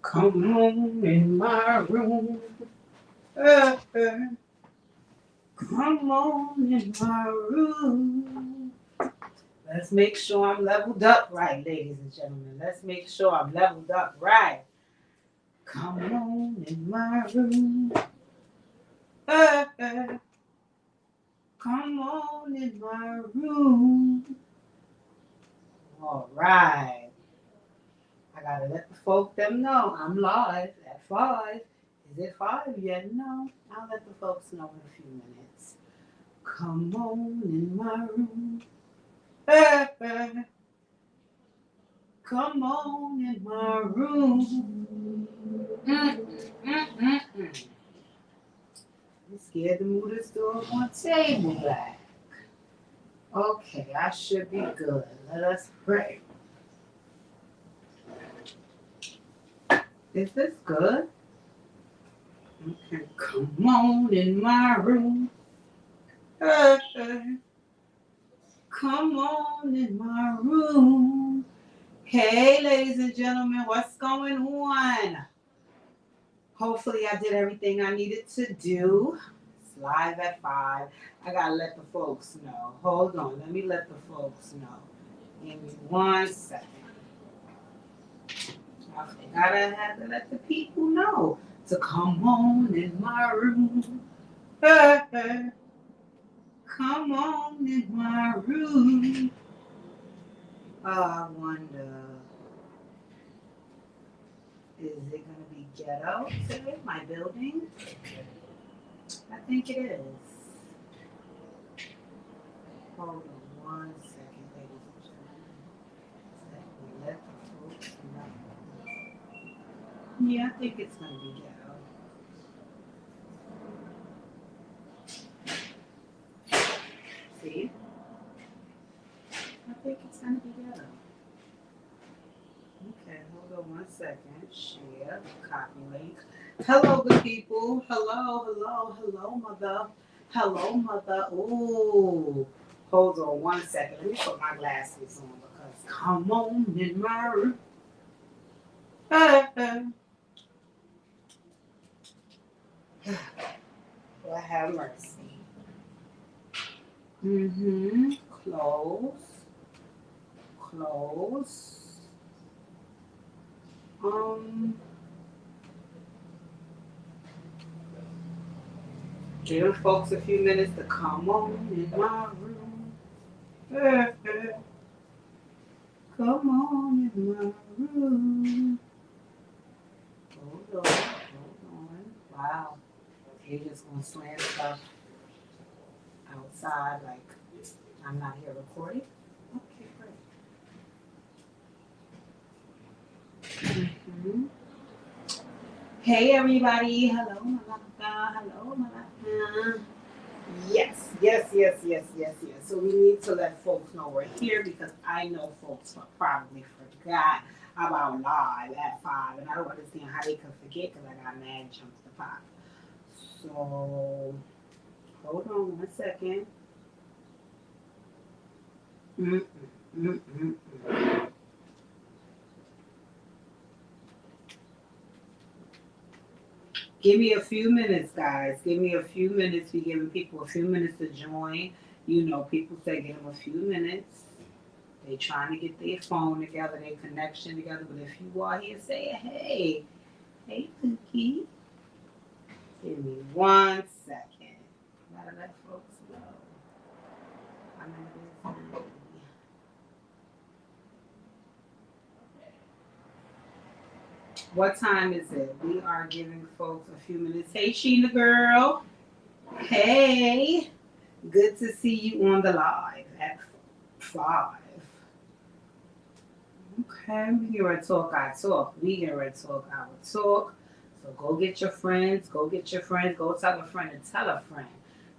Come on in my room. Uh, uh, come on in my room. Let's make sure I'm leveled up right, ladies and gentlemen. Let's make sure I'm leveled up right. Come on in my room. Uh, uh, come on in my room. All right. I gotta let the folk them know I'm live at 5. Is it 5 yet? No. I'll let the folks know in a few minutes. Come on in my room. Come on in my room. I'm scared to move this door on table back. Okay, I should be good. Let us pray. Is this good? Okay, come on in my room. Come on in my room. Hey, ladies and gentlemen, what's going on? Hopefully, I did everything I needed to do. It's live at 5. I gotta let the folks know. Hold on, let me let the folks know. Give me 1 second. I forgot I had to let the people know to come on in my room. Come on in my room. I wonder, is it going to be ghetto today, my building? I think it is. Hold on 1 second, ladies and gentlemen. Let the folks know. Yeah, I think it's going to be ghetto. See? I think it's going to be ghetto. Okay, hold on 1 second. Share, copy link. Hello, good people. Hello, mother. Hello, mother. Ooh. Hold on 1 second. Let me put my glasses on because come on in my room. Lord have mercy. Close. Close. Give folks a few minutes to come on in my room. Come on in my room. Hold on. Wow. You're just gonna slam stuff outside like I'm not here recording? Okay, great. Hey everybody, hello Malaka, hello Malaka. Yes. So we need to let folks know we're here because I know folks probably forgot about live at 5 and I don't understand how they could forget because I got mad jumps to pop. So hold on 1 second. Give me a few minutes, guys. Give me a few minutes. We're giving people a few minutes to join. You know, people say give them a few minutes. They trying to get their phone together, their connection together. But if you are here, say hey. Hey, Cookie. Give me 1 second. Gotta let folks know. I'm in busy. What time is it? We are giving folks a few minutes. Hey, Sheena girl. Hey. Good to see you on the live at 5. Okay, we get ready to talk our talk. We get ready to talk our talk. So go get your friends. Go tell a friend and tell a friend.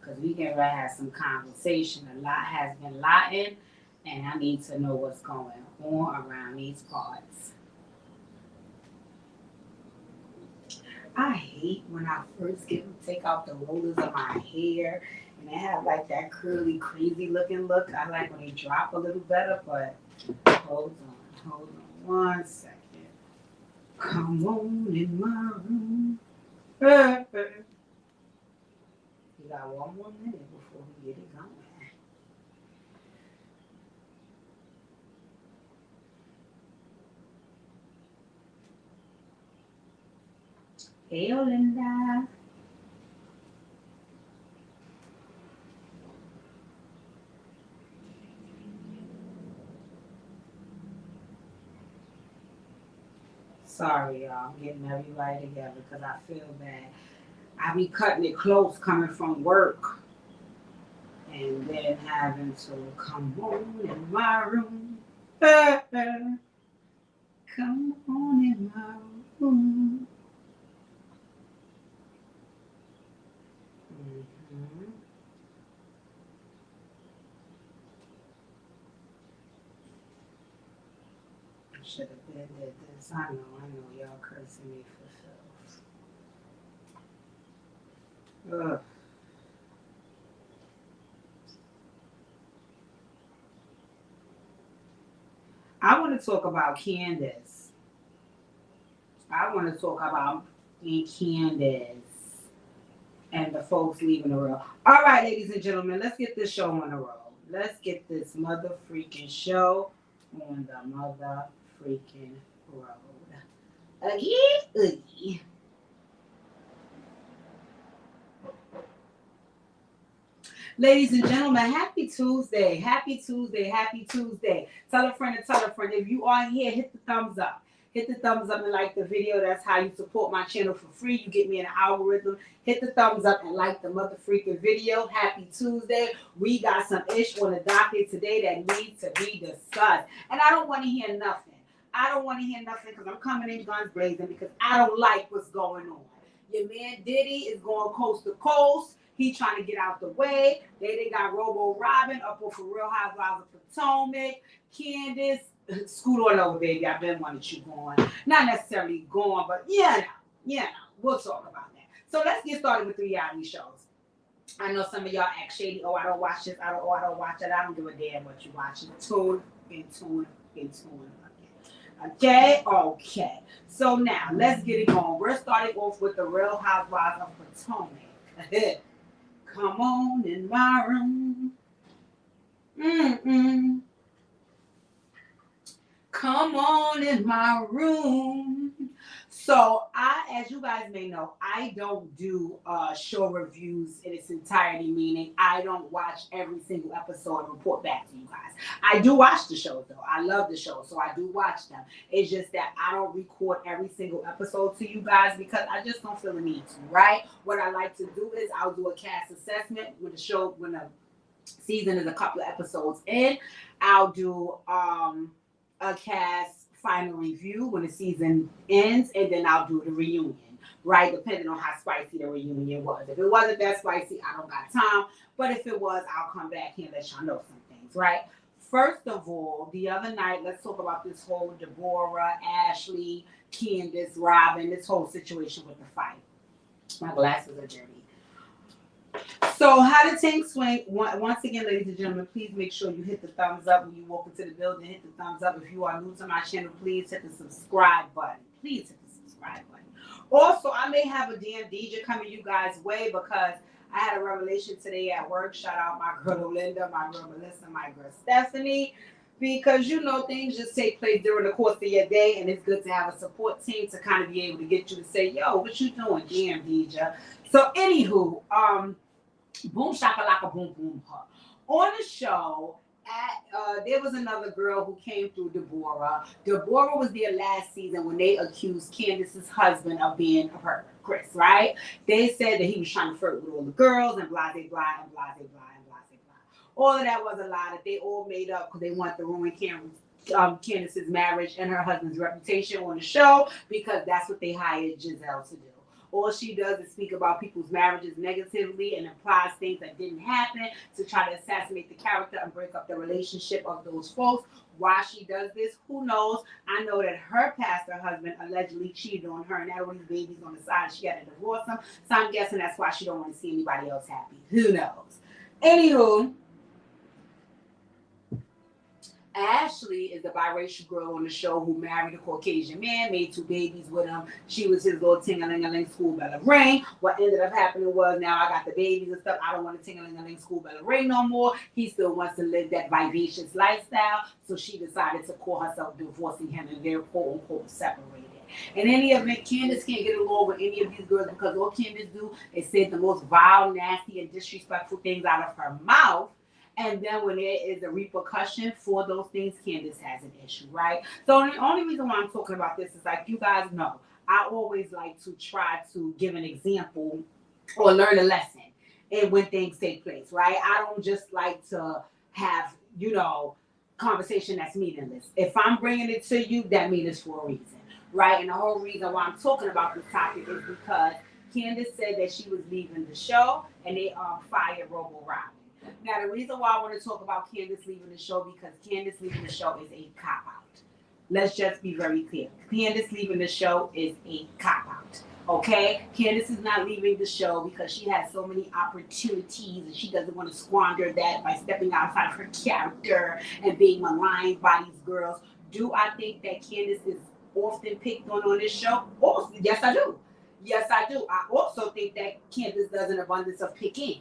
Because we get ready to have some conversation. A lot has been lying. And I need to know what's going on around these parts. I hate when I first take out the rollers of my hair and they have like that curly, crazy looking look. I like when they drop a little better, but hold on 1 second. Come on in my room. You got one more minute before we get it going. Hey, Linda. Sorry, y'all. I'm getting everybody together because I feel bad. I be cutting it close coming from work and then having to come home in my room. Come on in my room. Mm-hmm. Should have been did this. I know, y'all cursing me for filth. Ugh. I want to talk about Candiace. I want to talk about Candiace and the folks leaving the room. All right, ladies and gentlemen, let's get this show on the road. Let's get this mother freaking show on the mother freaking road. Again. Ladies and gentlemen, happy Tuesday. Happy Tuesday. Happy Tuesday. Tell a friend and tell a friend. If you are here, hit the thumbs up. Hit the thumbs up and like the video. That's how you support my channel for free. You get me an algorithm. Hit the thumbs up and like the mother freaking video. Happy Tuesday. We got some ish on the docket today that needs to be discussed. And I don't want to hear nothing. I don't want to hear nothing because I'm coming in guns blazing because I don't like what's going on. Your man Diddy is going coast to coast. He trying to get out the way. They got Robyn up for Real Housewives of Potomac. Candiace, scoot on over, baby. I've been wanting you going. Not necessarily going, but yeah, we'll talk about that. So let's get started with the reality shows. I know some of y'all act shady. Oh, I don't watch this. I don't watch it. I don't give a damn what you watching. Tune. Okay. So now let's get it going. We're starting off with the Real Housewives of Potomac. Come on in my room. Come on in my room. So as you guys may know, I don't do show reviews in its entirety, meaning I don't watch every single episode and report back to you guys. I do watch the show though. I love the show, so I do watch them. It's just that I don't record every single episode to you guys because I just don't feel the need to, right? What I like to do is I'll do a cast assessment when the season is a couple of episodes in. I'll do a cast final review when the season ends, and then I'll do the reunion, right? Depending on how spicy the reunion was. If it wasn't that spicy, I don't got time. But if it was, I'll come back here and let y'all know some things, right? First of all, the other night, let's talk about this whole Deborah, Ashley, Candiace, Robyn, this whole situation with the fight. My glasses are dirty. So how did things swing? Once again, ladies and gentlemen, please make sure you hit the thumbs up when you walk into the building. Hit the thumbs up. If you are new to my channel, please hit the subscribe button. Please hit the subscribe button. Also, I may have a damn DJ coming you guys' way because I had a revelation today at work. Shout out my girl Linda, my girl Melissa, my girl Stephanie. Because, things just take place during the course of your day, and it's good to have a support team to kind of be able to get you to say, yo, what you doing? Damn, DJ. So, anywho, boom shakalaka boom boom her. On the show, there was another girl who came through Deborah. Deborah was there last season when they accused Candiace's husband of being a pervert, Chris, right? They said that he was trying to flirt with all the girls and blah, blah, blah, and blah, blah, blah, and blah, blah, blah. All of that was a lie that they all made up because they wanted to ruin Candiace's marriage and her husband's reputation on the show because that's what they hired Giselle to do. All she does is speak about people's marriages negatively and implies things that didn't happen to try to assassinate the character and break up the relationship of those folks. Why she does this, who knows? I know that her pastor husband allegedly cheated on her and had all these babies on the side. She had to divorce him. So I'm guessing that's why she don't want to see anybody else happy. Who knows? Anywho, Ashley is the biracial girl on the show who married a Caucasian man, made 2 babies with him. She was his little ting-a-ling-a-ling school bell ring. What ended up happening was now I got the babies and stuff. I don't want a ting-a-ling-a-ling school bell ring no more. He still wants to live that vivacious lifestyle. So she decided to call herself divorcing him, and they're quote-unquote separated. In any event, Candiace can't get along with any of these girls because all Candiace do is say the most vile, nasty, and disrespectful things out of her mouth. And then when there is a repercussion for those things, Candiace has an issue, right? So the only reason why I'm talking about this is like you guys know, I always like to try to give an example or learn a lesson in when things take place, right? I don't just like to have, conversation that's meaningless. If I'm bringing it to you, that means it's for a reason, right? And the whole reason why I'm talking about this topic is because Candiace said that she was leaving the show and they fired Robyn. Now, the reason why I want to talk about Candiace leaving the show because Candiace leaving the show is a cop-out. Let's just be very clear. Candiace leaving the show is a cop-out, okay? Candiace is not leaving the show because she has so many opportunities and she doesn't want to squander that by stepping outside of her character and being maligned by these girls. Do I think that Candiace is often picked on this show? Also, yes, I do. Yes, I do. I also think that Candiace does an abundance of picking.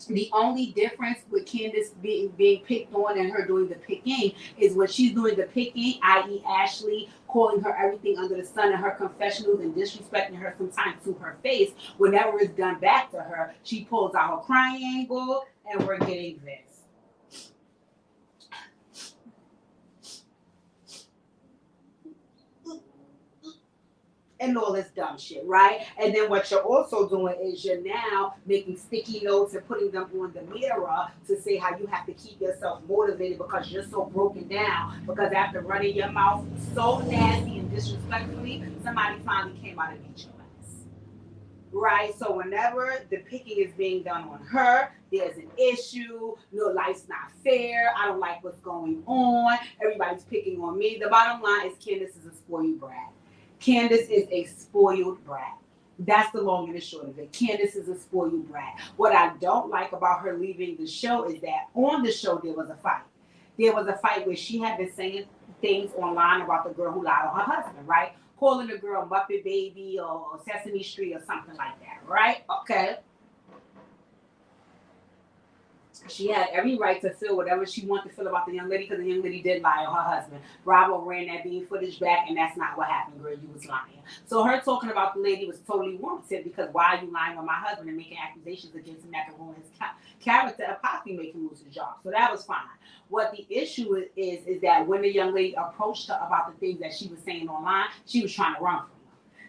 The only difference with Candiace being picked on and her doing the picking is when she's doing the picking, i.e. Ashley calling her everything under the sun and her confessionals and disrespecting her sometimes to her face. Whenever it's done back to her, she pulls out her crying angle and we're getting this. And all this dumb shit, right? And then what you're also doing is you're now making sticky notes and putting them on the mirror to say how you have to keep yourself motivated because you're so broken down. Because after running your mouth so nasty and disrespectfully, somebody finally came out and beat your ass. Right? So whenever the picking is being done on her, there's an issue. No, life's not fair. I don't like what's going on. Everybody's picking on me. The bottom line is Candiace is a spoiled brat. Candiace is a spoiled brat. That's the long and the short of it. Candiace is a spoiled brat. What I don't like about her leaving the show is that on the show there was a fight. There was a fight where she had been saying things online about the girl who lied on her husband, right? Calling the girl Muppet Baby or Sesame Street or something like that, right? Okay. She had every right to feel whatever she wanted to feel about the young lady because the young lady did lie on her husband. Bravo ran that bean footage back, and that's not what happened, girl. You was lying. So her talking about the lady was totally warranted because why are you lying on my husband and making accusations against him that can ruin his character and possibly make him lose his job? So that was fine. What the issue is that when the young lady approached her about the things that she was saying online, she was trying to run from her.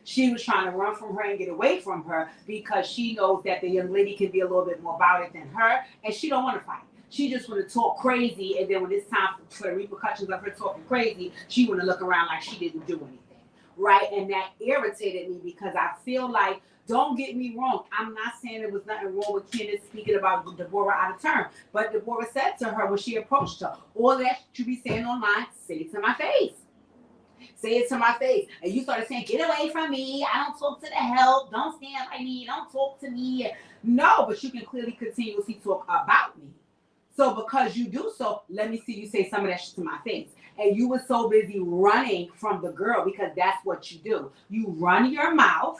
She was trying to run from her and get away from her because she knows that the young lady can be a little bit more about it than her, and she don't want to fight. She just want to talk crazy, and then when it's time for the repercussions of her talking crazy, she want to look around like she didn't do anything, right? And that irritated me because I feel like, don't get me wrong, I'm not saying there was nothing wrong with Candiace speaking about Deborah out of turn, but Deborah said to her when she approached her, all that you be saying online, say it to my face. Say it to my face. And you started saying, get away from me. I don't talk to the help. Don't stand by me. Don't talk to me. No, but you can clearly continuously talk about me. So because you do so, let me see you say some of that shit to my face. And you were so busy running from the girl because that's what you do. You run your mouth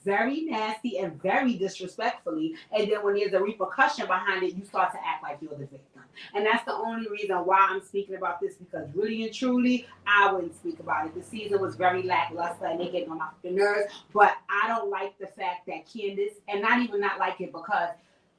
very nasty and very disrespectfully. And then when there's a repercussion behind it, you start to act like you're the victim. And that's the only reason why I'm speaking about this, because really and truly, I wouldn't speak about it. The season was very lackluster and they getting on my nerves. But I don't like the fact that Candiace, and not even not like it because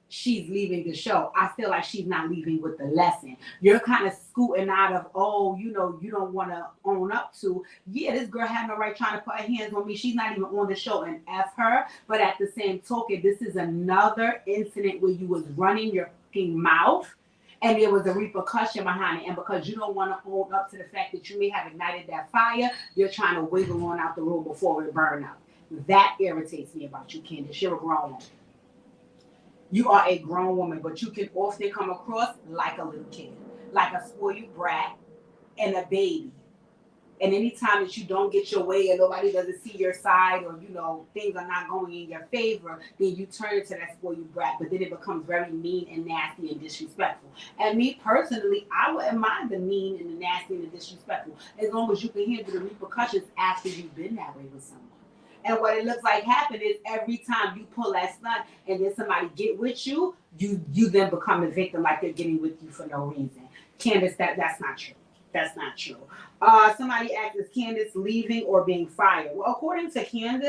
she's leaving the show. I feel like she's not leaving with the lesson. You're kind of scooting out of, you don't want to own up to, yeah, this girl had no right trying to put her hands on me. She's not even on the show, and F her. But at the same token, this is another incident where you was running your fucking mouth and there was a repercussion behind it. And because you don't want to own up to the fact that you may have ignited that fire, you're trying to wiggle on out the room before it burn up. That irritates me about you, Candiace. You're a grown woman. You are a grown woman, but you can often come across like a little kid, like a spoiled brat and a baby. And anytime that you don't get your way or nobody doesn't see your side or, you know, things are not going in your favor, then you turn into that spoiled brat. But then it becomes very mean and nasty and disrespectful. And me personally, I wouldn't mind the mean and the nasty and the disrespectful as long as you can handle the repercussions after you've been that way with someone. And what it looks like happen is every time you pull that stunt and then somebody get with you, you then become a victim like they're getting with you for no reason. Candiace, that's not true. That's not true. Somebody asked, is Candiace leaving or being fired? Well, according to Candy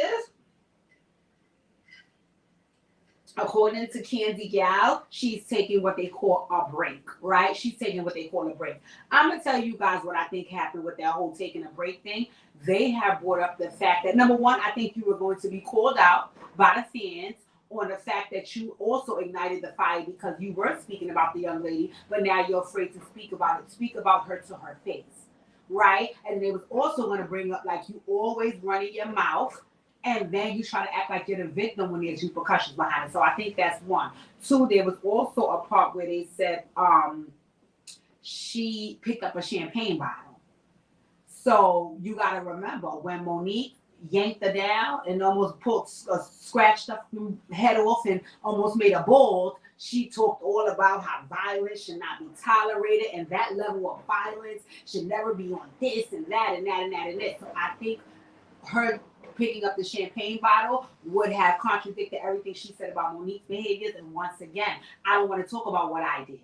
Gal, she's taking what they call a break, right? She's taking what they call a break. I'm going to tell you guys what I think happened with that whole taking a break thing. They have brought up the fact that, number one, I think you were going to be called out by the fans on the fact that you also ignited the fire because you were speaking about the young lady, but now you're afraid to speak about it. Speak about her to her face, right? And they was also going to bring up, like, you always running your mouth, and then you try to act like you're the victim when there's repercussions behind it. So I think that's one. Two, there was also a part where they said she picked up a champagne bottle. So you got to remember when Monique yanked her down and almost scratched her head off and almost made a bald, she talked all about how violence should not be tolerated and that level of violence should never be on this and that and that and that and this. So I think her picking up the champagne bottle would have contradicted everything she said about Monique's behaviors. And once again, I don't want to talk about what I did.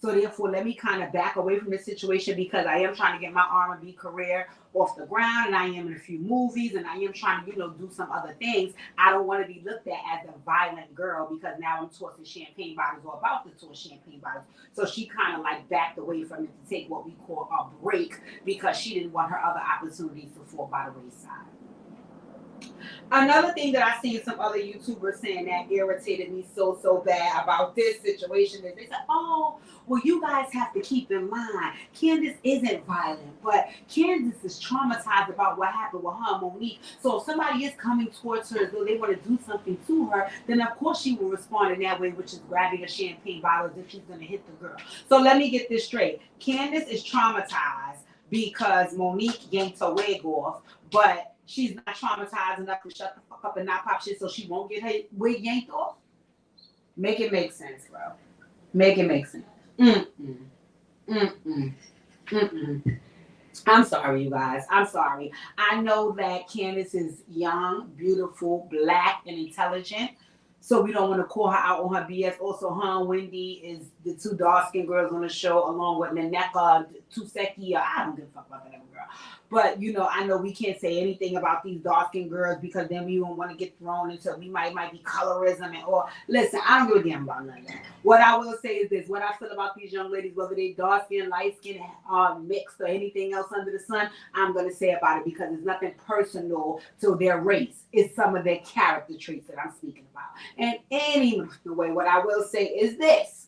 So therefore, let me kind of back away from this situation because I am trying to get my R&B career off the ground, and I am in a few movies, and I am trying to, do some other things. I don't want to be looked at as a violent girl because now I'm tossing champagne bottles or about to toss champagne bottles. So she kind of like backed away from it to take what we call a break because she didn't want her other opportunities to fall by the wayside. Another thing that I seen some other YouTubers saying that irritated me so bad about this situation is they said, oh, well, you guys have to keep in mind, Candiace isn't violent, but Candiace is traumatized about what happened with her and Monique. So if somebody is coming towards her as though they want to do something to her, then of course she will respond in that way, which is grabbing a champagne bottle as if she's going to hit the girl. So let me get this straight. Candiace is traumatized because Monique yanked her wig off, but she's not traumatized enough to shut the fuck up and not pop shit so she won't get her wig yanked off? Make it make sense, bro. Make it make sense. I'm sorry, you guys. I'm sorry. I know that Candiace is young, beautiful, black, and intelligent. So we don't want to call her out on her BS. Also, her and Wendy is the two dark-skinned girls on the show, along with Naneka Tuseki. I don't give a fuck about that girl. But, I know we can't say anything about these dark-skinned girls because then we won't want to get thrown into, we might be colorism or, listen, I don't give a damn about none of that. What I will say is this, what I feel about these young ladies, whether they dark-skinned, light-skinned, mixed, or anything else under the sun, I'm going to say about it because it's nothing personal to their race. It's some of their character traits that I'm speaking about. And anyway, what I will say is this.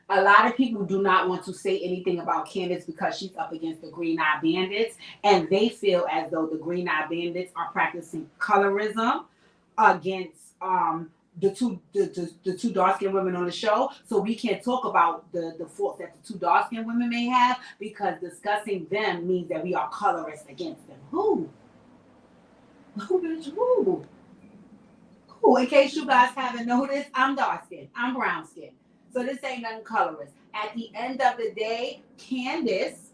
A lot of people do not want to say anything about Candiace because she's up against the Green Eye Bandits, and they feel as though the Green Eye Bandits are practicing colorism against the two dark-skinned women on the show. So we can't talk about the fault that the two dark-skinned women may have because discussing them means that we are colorist against them. Who, bitch, who? Who? In case you guys haven't noticed, I'm dark-skinned. I'm brown-skinned. So this ain't nothing colorist. At the end of the day, Candiace,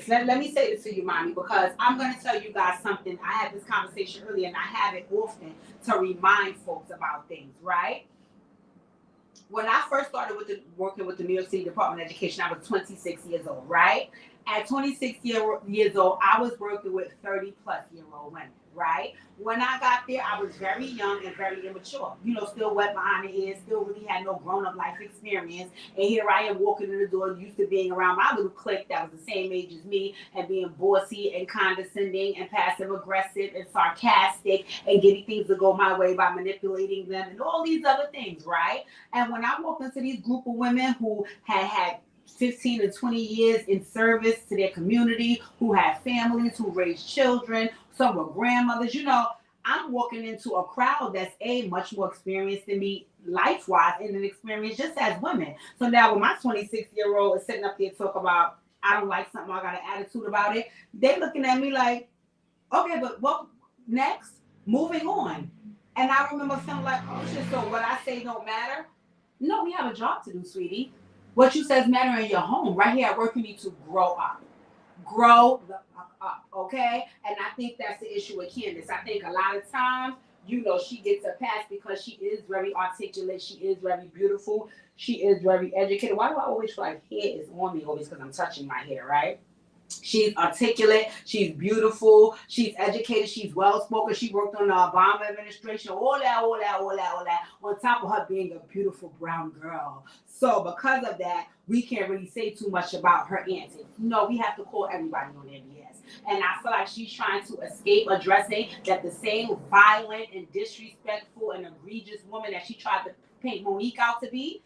let me say this to you, mommy, because I'm going to tell you guys something. I had this conversation earlier, and I have it often to remind folks about things, right? When I first started working with the New York City Department of Education, I was 26 years old, right? At 26 years old, I was working with 30-plus-year-old women, right? When I got there, I was very young and very immature. Still wet behind the ears, still really had no grown-up life experience. And here I am walking in the door, used to being around my little clique that was the same age as me and being bossy and condescending and passive-aggressive and sarcastic and getting things to go my way by manipulating them and all these other things, right? And when I walked into these group of women who had 15 to 20 years in service to their community, who had families, who raised children, some were grandmothers. I'm walking into a crowd that's much more experienced than me life-wise and an experience just as women. So now when my 26-year-old is sitting up there talking about I don't like something, I got an attitude about it. They looking at me like, okay, but what next? Moving on. And I remember feeling like, oh shit, so what I say don't matter? No, we have a job to do, sweetie. What you says matter in your home. Right here at work, you need to grow up. Grow the fuck up, okay? And I think that's the issue with Candiace. I think a lot of times, you know, she gets a pass because she is very articulate. She is very beautiful. She is very educated. Why do I always feel like hair is on me always because I'm touching my hair, right? She's articulate. She's beautiful. She's educated. She's well spoken. She worked on the Obama administration. All that, all that, all that, all that. On top of her being a beautiful brown girl. So because of that, we can't really say too much about her antics. No, we have to call everybody on their BS. And I feel like she's trying to escape addressing that the same violent and disrespectful and egregious woman that she tried to paint Monique out to be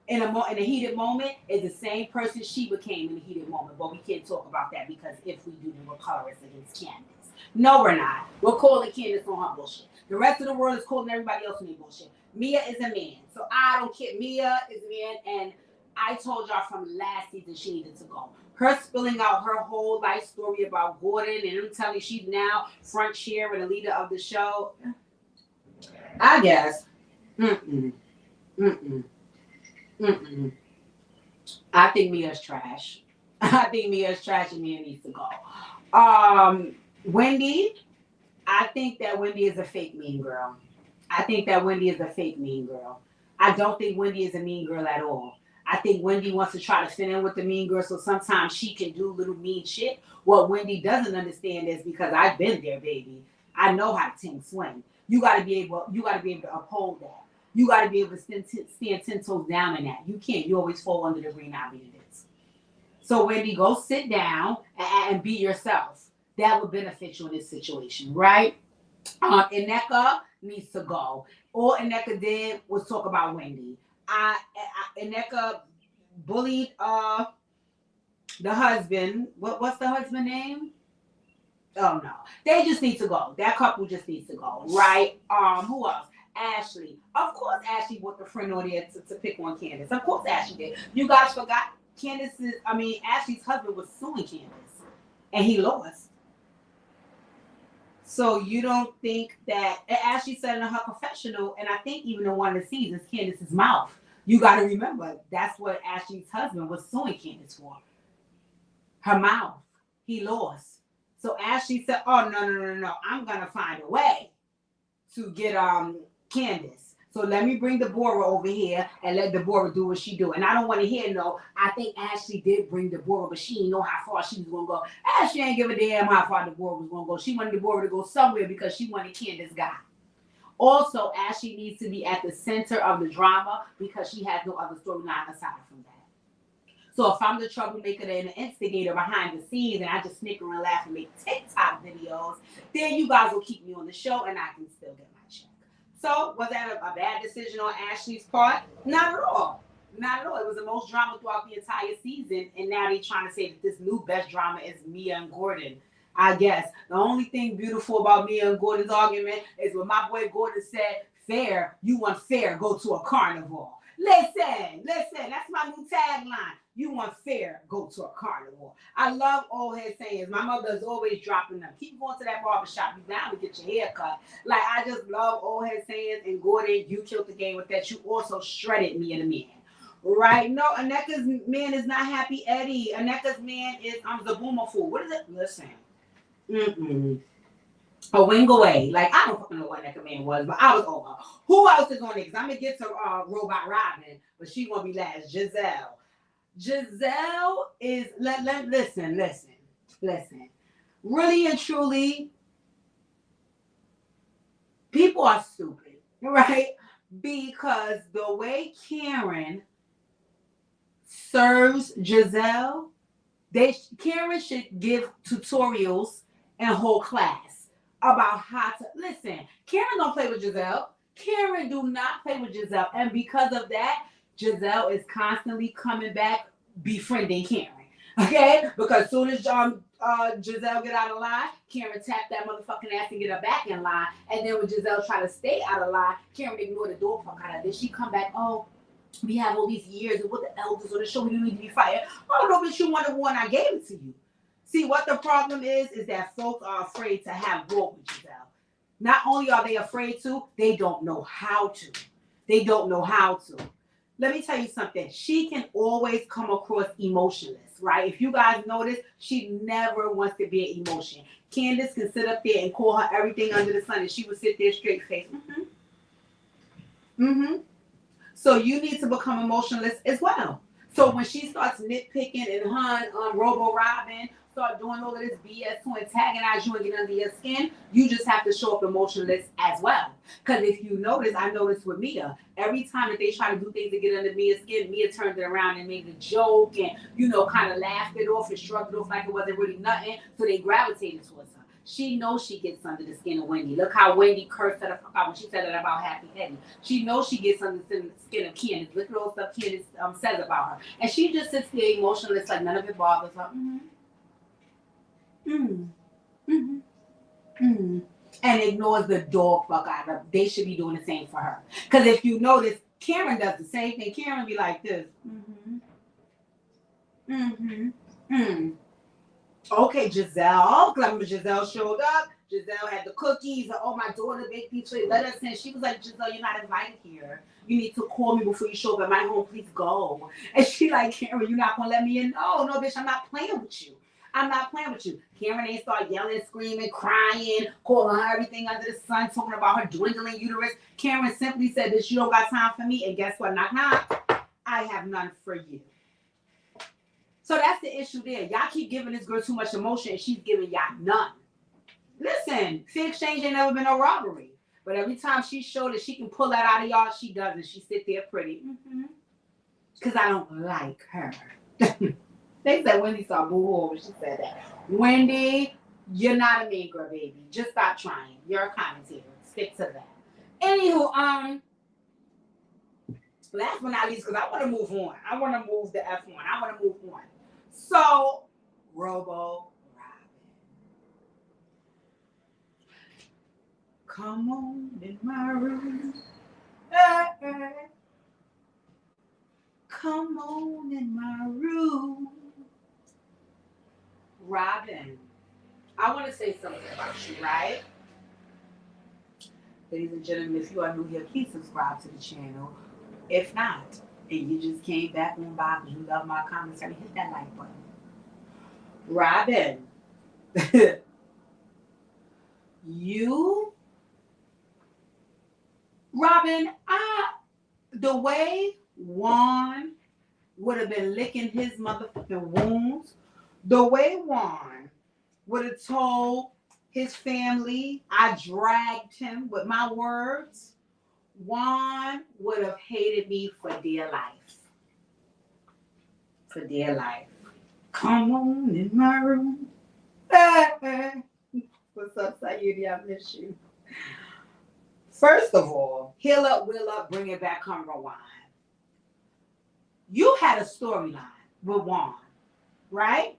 in a heated moment is the same person she became in a heated moment. But we can't talk about that because if we do, then we're colorist against Candiace. No, we're not. We're calling Candiace on her bullshit. The rest of the world is calling everybody else on their bullshit. Mia is a man. So I don't care. Mia is a man. And I told y'all from last season she needed to go. Her spilling out her whole life story about Gordon and him telling she's now front chair and the leader of the show. I guess. Mm-mm. I think Mia's trash. I think Mia's trash and Mia needs to go. Wendy, I think that Wendy is a fake mean girl. I think that Wendy is a fake mean girl. I don't think Wendy is a mean girl at all. I think Wendy wants to try to fit in with the mean girl so sometimes she can do little mean shit. What Wendy doesn't understand is because I've been there, baby. I know how to ting swing. You gotta be able to uphold that. You got to be able to stand 10 toes down in that. You can't. You always fall under the green eye bandits. So, Wendy, go sit down and be yourself. That would benefit you in this situation, right? Ineka needs to go. All Ineka did was talk about Wendy. Ineka bullied the husband. What's the husband name? Oh, no. They just need to go. That couple just needs to go, right? Who else? Ashley. Of course Ashley put the friend on there to pick on Candiace. Of course Ashley did. You guys forgot Ashley's husband was suing Candiace. And he lost. So you don't think that Ashley said in her confessional, and I think even in one of the seasons, Candiace's mouth. You got to remember, that's what Ashley's husband was suing Candiace for. Her mouth. He lost. So Ashley said, oh, no. I'm going to find a way to get Candiace. So let me bring Deborah over here and let Deborah do what she do. And I don't want to hear no, I think Ashley did bring Deborah, but she didn't know how far she was going to go. Ashley ain't give a damn how far Deborah was going to go. She wanted Deborah to go somewhere because she wanted Candiace guy. Also, Ashley needs to be at the center of the drama because she has no other storyline aside from that. So if I'm the troublemaker and the instigator behind the scenes and I just snicker and laugh and make TikTok videos, then you guys will keep me on the show and I can still get my check. So was that a bad decision on Ashley's part? Not at all. Not at all. It was the most drama throughout the entire season. And now they're trying to say that this new best drama is Mia and Gordon. I guess. The only thing beautiful about Mia and Gordon's argument is when my boy Gordon said, fair, you want fair, go to a carnival. Listen, that's my new tagline. You want fair, go to a carnival. I love old head sayings. My mother is always dropping them. Keep going to that barbershop. You down to get your hair cut. Like, I just love old head sayings. And Gordon, you killed the game with that. You also shredded me and the man. Right? No, Aneka's man is not Happy Eddie. Aneka's man is Zabuma Fool. What is it? Listen. A wing away. Like, I don't fucking know what Aneka man was, but I was over. Who else is on it? Because I'm going to get to Robot Robyn, but she going to be last. Giselle is, listen. Really and truly, people are stupid, right? Because the way Karen serves Giselle, Karen should give tutorials and whole class about how to, listen, Karen don't play with Giselle. Karen do not play with Giselle. And because of that, Giselle is constantly coming back, befriending Karen. Okay? Because as soon as Giselle get out of line, Karen tap that motherfucking ass and get her back in line. And then when Giselle try to stay out of line, Karen ignore the door fuck out of her. Then she come back, oh, we have all these years and what the elders on the show, you need to be fired. Oh no, bitch, you wanted one, I gave it to you. See, what the problem is that folks are afraid to have war with Giselle. Not only are they afraid to, they don't know how to. They don't know how to. Let me tell you something. She can always come across emotionless, right? If you guys notice, she never wants to be an emotion. Candiace can sit up there and call her everything under the sun, and she would sit there straight face. So you need to become emotionless as well. So when she starts nitpicking and Robyn start doing all of this BS to antagonize you and get under your skin, you just have to show up emotionless as well. Because if you notice, I noticed with Mia, every time that they try to do things to get under Mia's skin, Mia turned it around and made a joke and, kind of laughed it off and shrugged it off like it wasn't really nothing. So they gravitated towards her. She knows she gets under the skin of Wendy. Look how Wendy cursed her the fuck out when she said that about Happy Eddie. She knows she gets under the skin of Candiace. Look at all the stuff Candiace says about her. And she just sits there emotionless, like none of it bothers her. And ignores the dog fuck out of her. They should be doing the same for her. Because if you notice, Karen does the same thing. Karen be like this. Okay, Giselle. Giselle showed up. Giselle had the cookies. Oh, my daughter baked these. Let us in. She was like, Giselle, you're not invited here. You need to call me before you show up at my home. Please go. And she like, Karen, you're not going to let me in? No, bitch, I'm not playing with you. I'm not playing with you. Karen ain't start yelling, screaming, crying, calling her everything under the sun, talking about her dwindling uterus. Karen simply said, bitch, you don't got time for me. And guess what? Knock, knock. I have none for you. So that's the issue there. Y'all keep giving this girl too much emotion and she's giving y'all none. Listen, fair exchange ain't never been no robbery. But every time she showed that she can pull that out of y'all, she doesn't. She sit there pretty. Because I don't like her. They said Wendy saw boo-hoo when she said that. Wendy, you're not a mean girl, baby. Just stop trying. You're a commentator. Stick to that. Anywho, last but not least, because I want to move on. I want to move the F1. I want to move on. So, Robyn. Come on in my room. Come on in my room. Robyn, I want to say something about you, right? Ladies and gentlemen, if you are new here, please subscribe to the channel. If not, and you just came back on by because you love my commentary, hit that like button. Robyn, Robyn, the way Juan would have been licking his motherfucking wounds, the way Juan would have told his family I dragged him with my words, Juan would have hated me for dear life. For dear life. Come on in my room. What's up, Sayuri? I miss you. First of all, heal up, will up, bring it back, come rewind. You had a storyline with Juan, right?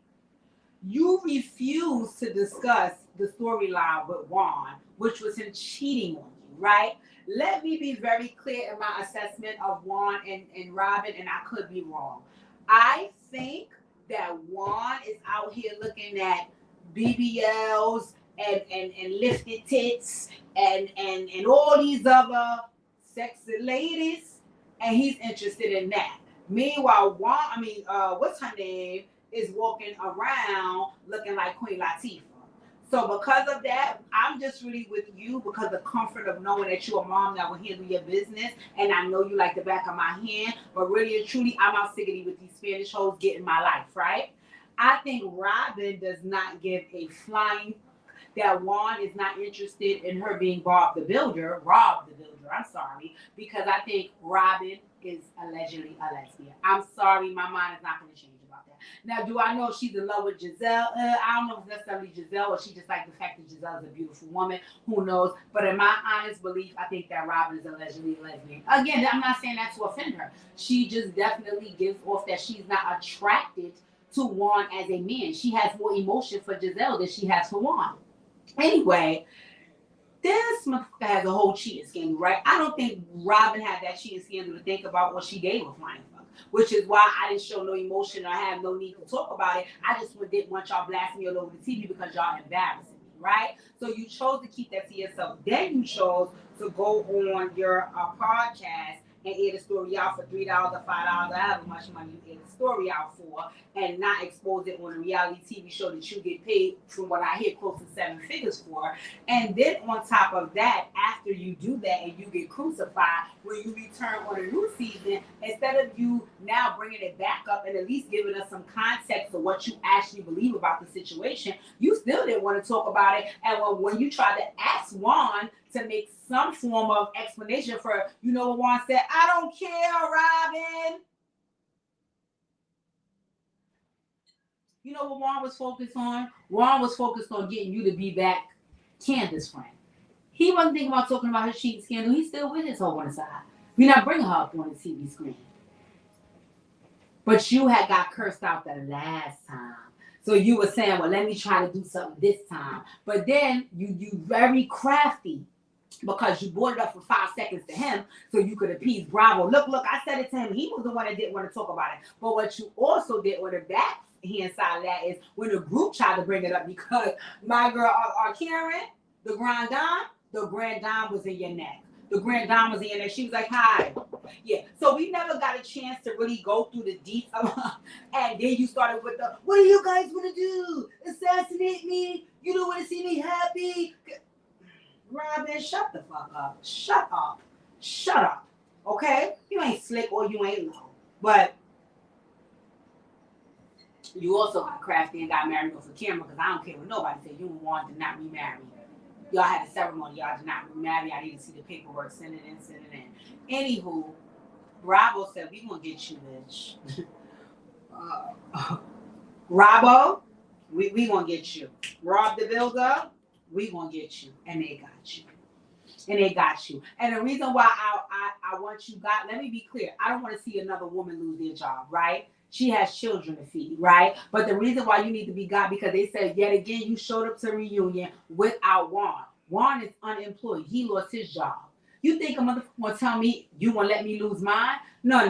You refused to discuss the storyline with Juan, which was him cheating on you, right? Let me be very clear in my assessment of Juan and Robyn, and I could be wrong. I think that Juan is out here looking at BBLs and lifted tits and all these other sexy ladies, and he's interested in that. Meanwhile, Juan, what's her name, is walking around looking like Queen Latifah. So because of that, I'm just really with you because the comfort of knowing that you're a mom that will handle your business, and I know you like the back of my hand, but really and truly, I'm out sickety with these Spanish hoes getting my life, right? I think Robyn does not give a flying that Juan is not interested in her being Rob the Builder, I'm sorry, because I think Robyn is allegedly a lesbian. I'm sorry, my mind is not going to change about that. Now, do I know if she's in love with Giselle? I don't know if it's necessarily Giselle or she just like the fact that Giselle is a beautiful woman. Who knows? But in my honest belief, I think that Robyn is allegedly a lesbian. Again, I'm not saying that to offend her. She just definitely gives off that she's not attracted to Juan as a man. She has more emotion for Giselle than she has for Juan. Anyway, This motherfucker has a whole cheating scandal, right? I don't think Robyn had that cheating scandal to think about what she gave a flying fuck, which is why I didn't show no emotion or have no need to talk about it. I just didn't want y'all blasting me all over the TV because y'all embarrassing me, right? So you chose to keep that to yourself. Then you chose to go on your podcast and air the story out for $3 or $5, however much money you air the story out for, and not expose it on a reality TV show that you get paid, from what I hear, close to 7 figures for. And then on top of that, after you do that and you get crucified, when you return on a new season, instead of you now bringing it back up and at least giving us some context of what you actually believe about the situation, you still didn't want to talk about it. And when you tried to ask Juan to make some form of explanation for, you know what Juan said? I don't care, Robyn. You know what Juan was focused on? Juan was focused on getting you to be back Candiace's friend. He wasn't thinking about talking about his cheating scandal. He's still with his hoe on the side. You're not bringing her up on the TV screen. But you had got cursed out the last time. So you were saying, well, let me try to do something this time. But then you very crafty, because you brought it up for 5 seconds to him so you could appease Bravo. Look, I said it to him. He was the one that didn't want to talk about it. But what you also did on the back hand side of that is when the group tried to bring it up, because my girl, Karen, the Grand Dame was in your neck. The Grand Dame was in your neck. She was like, hi. Yeah. So we never got a chance to really go through the details. And then you started with the, what do you guys want to do? Assassinate me? You don't want to see me happy? Robyn, shut the fuck up. Shut up. Shut up. Okay? You ain't slick or you ain't low. But you also got crafty and got married off the camera, because I don't care what nobody said. You and Juan did not remarry. Y'all had a ceremony. Y'all did not remarry. I need to see the paperwork. Send it in. Anywho, Bravo said, we gonna get you, bitch. Bravo, we gonna get you. Rob the Builder, we gonna get you. And they got you. And the reason why I want you got, let me be clear. I don't want to see another woman lose their job, right? She has children to feed, right? But the reason why you need to be got, because they said, yet again, you showed up to a reunion without Juan. Juan is unemployed. He lost his job. You think a motherfucker will tell me you want to let me lose mine? No.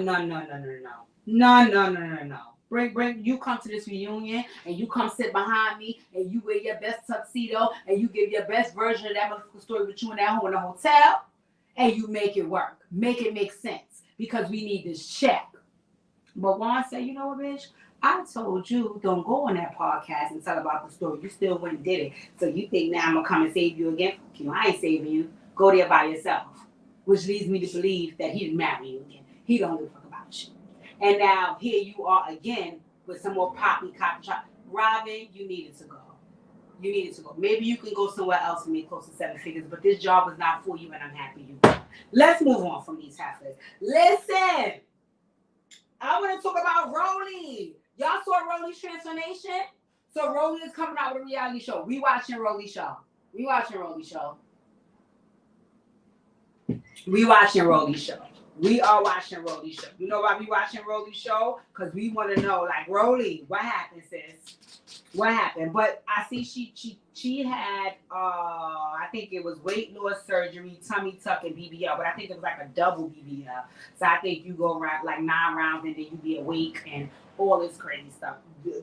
Bring, you come to this reunion and you come sit behind me and you wear your best tuxedo and you give your best version of that motherfucker story with you and that hoe in the hotel, and you make it work. Make it make sense, because we need this check. But Juan said, you know what, bitch? I told you don't go on that podcast and tell about the story. You still went and did it. So you think now I'm going to come and save you again? Fuck you. I ain't saving you. Go there by yourself. Which leads me to believe that he didn't marry you again. He don't give a fuck about you. And now here you are again with some more poppy copy. Robyn, you needed to go. Maybe you can go somewhere else and make close to 7 figures, but this job is not for you, and I'm happy you go. Let's move on from these heifers. Listen. I want to talk about Rollie. Y'all saw Rollie's transformation? So Rollie is coming out with a reality show. We watching Rollie show. We are watching Rollie show. You know why we watching Rollie show? Because we want to know, like, Rollie, what happened, sis? What happened? But I see she had, I think it was weight loss surgery, tummy tuck, and BBL. But I think it was like a double BBL. So I think you go around like 9 rounds and then you be awake and all this crazy stuff.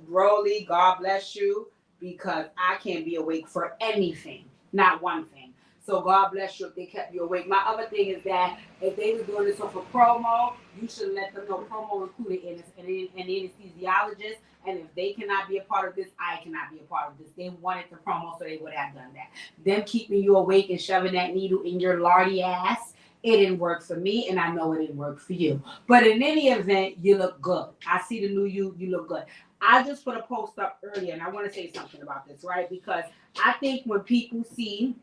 Rollie, God bless you, because I can't be awake for anything, not one thing. So God bless you if they kept you awake. My other thing is that if they were doing this off a promo, you should let them know promo included an anesthesiologist. And if they cannot be a part of this, I cannot be a part of this. They wanted the promo, so they would have done that. Them keeping you awake and shoving that needle in your lardy ass, it didn't work for me, and I know it didn't work for you. But in any event, you look good. I see the new you look good. I just put a post up earlier, and I want to say something about this, right? Because I think when people see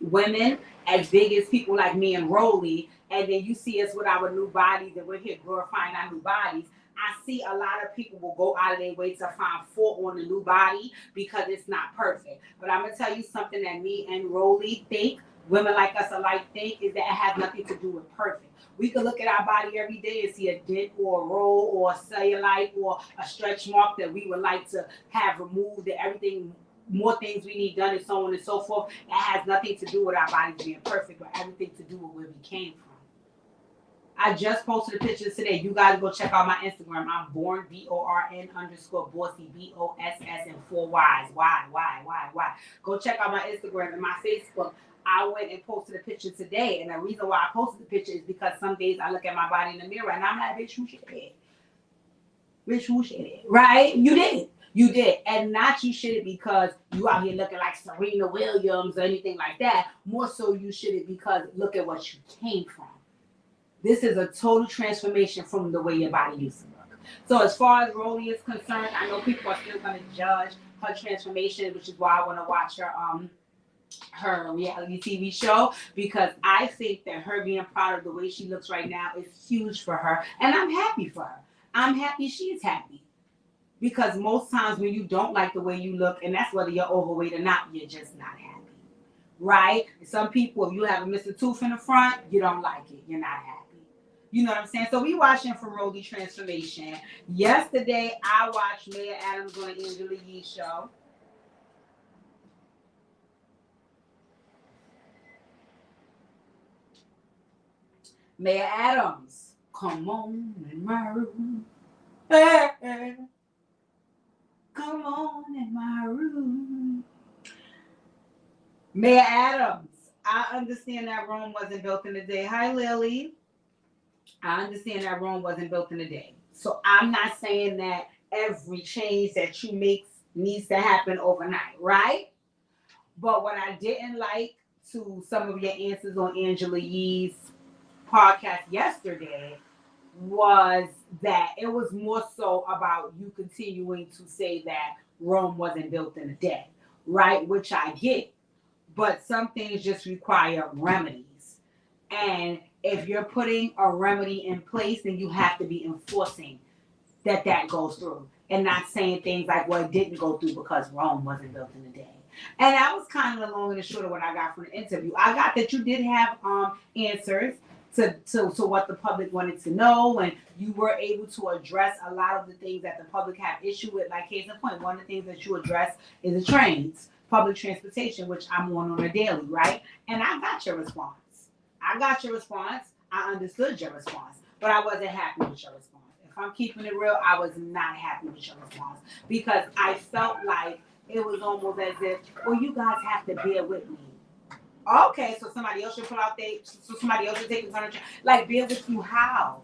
women as big as people like me and Rollie, and then you see us with our new bodies, and we're here glorifying our new bodies, I see a lot of people will go out of their way to find fault on the new body because it's not perfect. But I'm going to tell you something that me and Rollie think, women like us alike think, is that it has nothing to do with perfect. We can look at our body every day and see a dent or a roll or a cellulite or a stretch mark that we would like to have removed, and everything more things we need done and so on and so forth. It has nothing to do with our bodies being perfect, but everything to do with where we came from. I just posted a picture today. You guys go check out my Instagram. I'm born, BORN_Bossy, BOSS and 4 Ys. Why? Go check out my Instagram and my Facebook. I went and posted a picture today. And the reason why I posted the picture is because some days I look at my body in the mirror and I'm like, bitch, who shit it? Bitch, who shit it? Right? You did. You did. And not you shit it because you out here looking like Serena Williams or anything like that. More so you shit it because look at what you came from. This is a total transformation from the way your body used to look. So as far as Rollie is concerned, I know people are still going to judge her transformation, which is why I want to watch her reality TV show, because I think that her being proud of the way she looks right now is huge for her, and I'm happy for her. I'm happy she's happy, because most times when you don't like the way you look, and that's whether you're overweight or not, you're just not happy, right? Some people, if you have a missing tooth in the front, you don't like it. You're not happy. You know what I'm saying? So we watching for Rollie transformation. Yesterday, I watched Maya Adams on Angela Yee's show. Maya Adams, come on in my room. Hey, hey. Come on in my room. Maya Adams, I understand that Rome wasn't built in a day. Hi, Lily. I understand that Rome wasn't built in a day. So I'm not saying that every change that you make needs to happen overnight, right? But what I didn't like to some of your answers on Angela Yee's podcast yesterday was that it was more so about you continuing to say that Rome wasn't built in a day, right? Which I get. But some things just require remedies. And if you're putting a remedy in place, then you have to be enforcing that goes through. And not saying things like, well, it didn't go through because Rome wasn't built in a day. And that was kind of the long and the short of what I got from the interview. I got that you did have answers to what the public wanted to know, and you were able to address a lot of the things that the public have issue with. Like case in point, one of the things that you address is the trains, public transportation, which I'm on a daily, right? And I got your response. I understood your response, but I wasn't happy with your response. If I'm keeping it real, I was not happy with your response because I felt like it was almost as if, well, you guys have to bear with me. Okay, so somebody else should pull out somebody else should take the furniture. Like, bear with you how?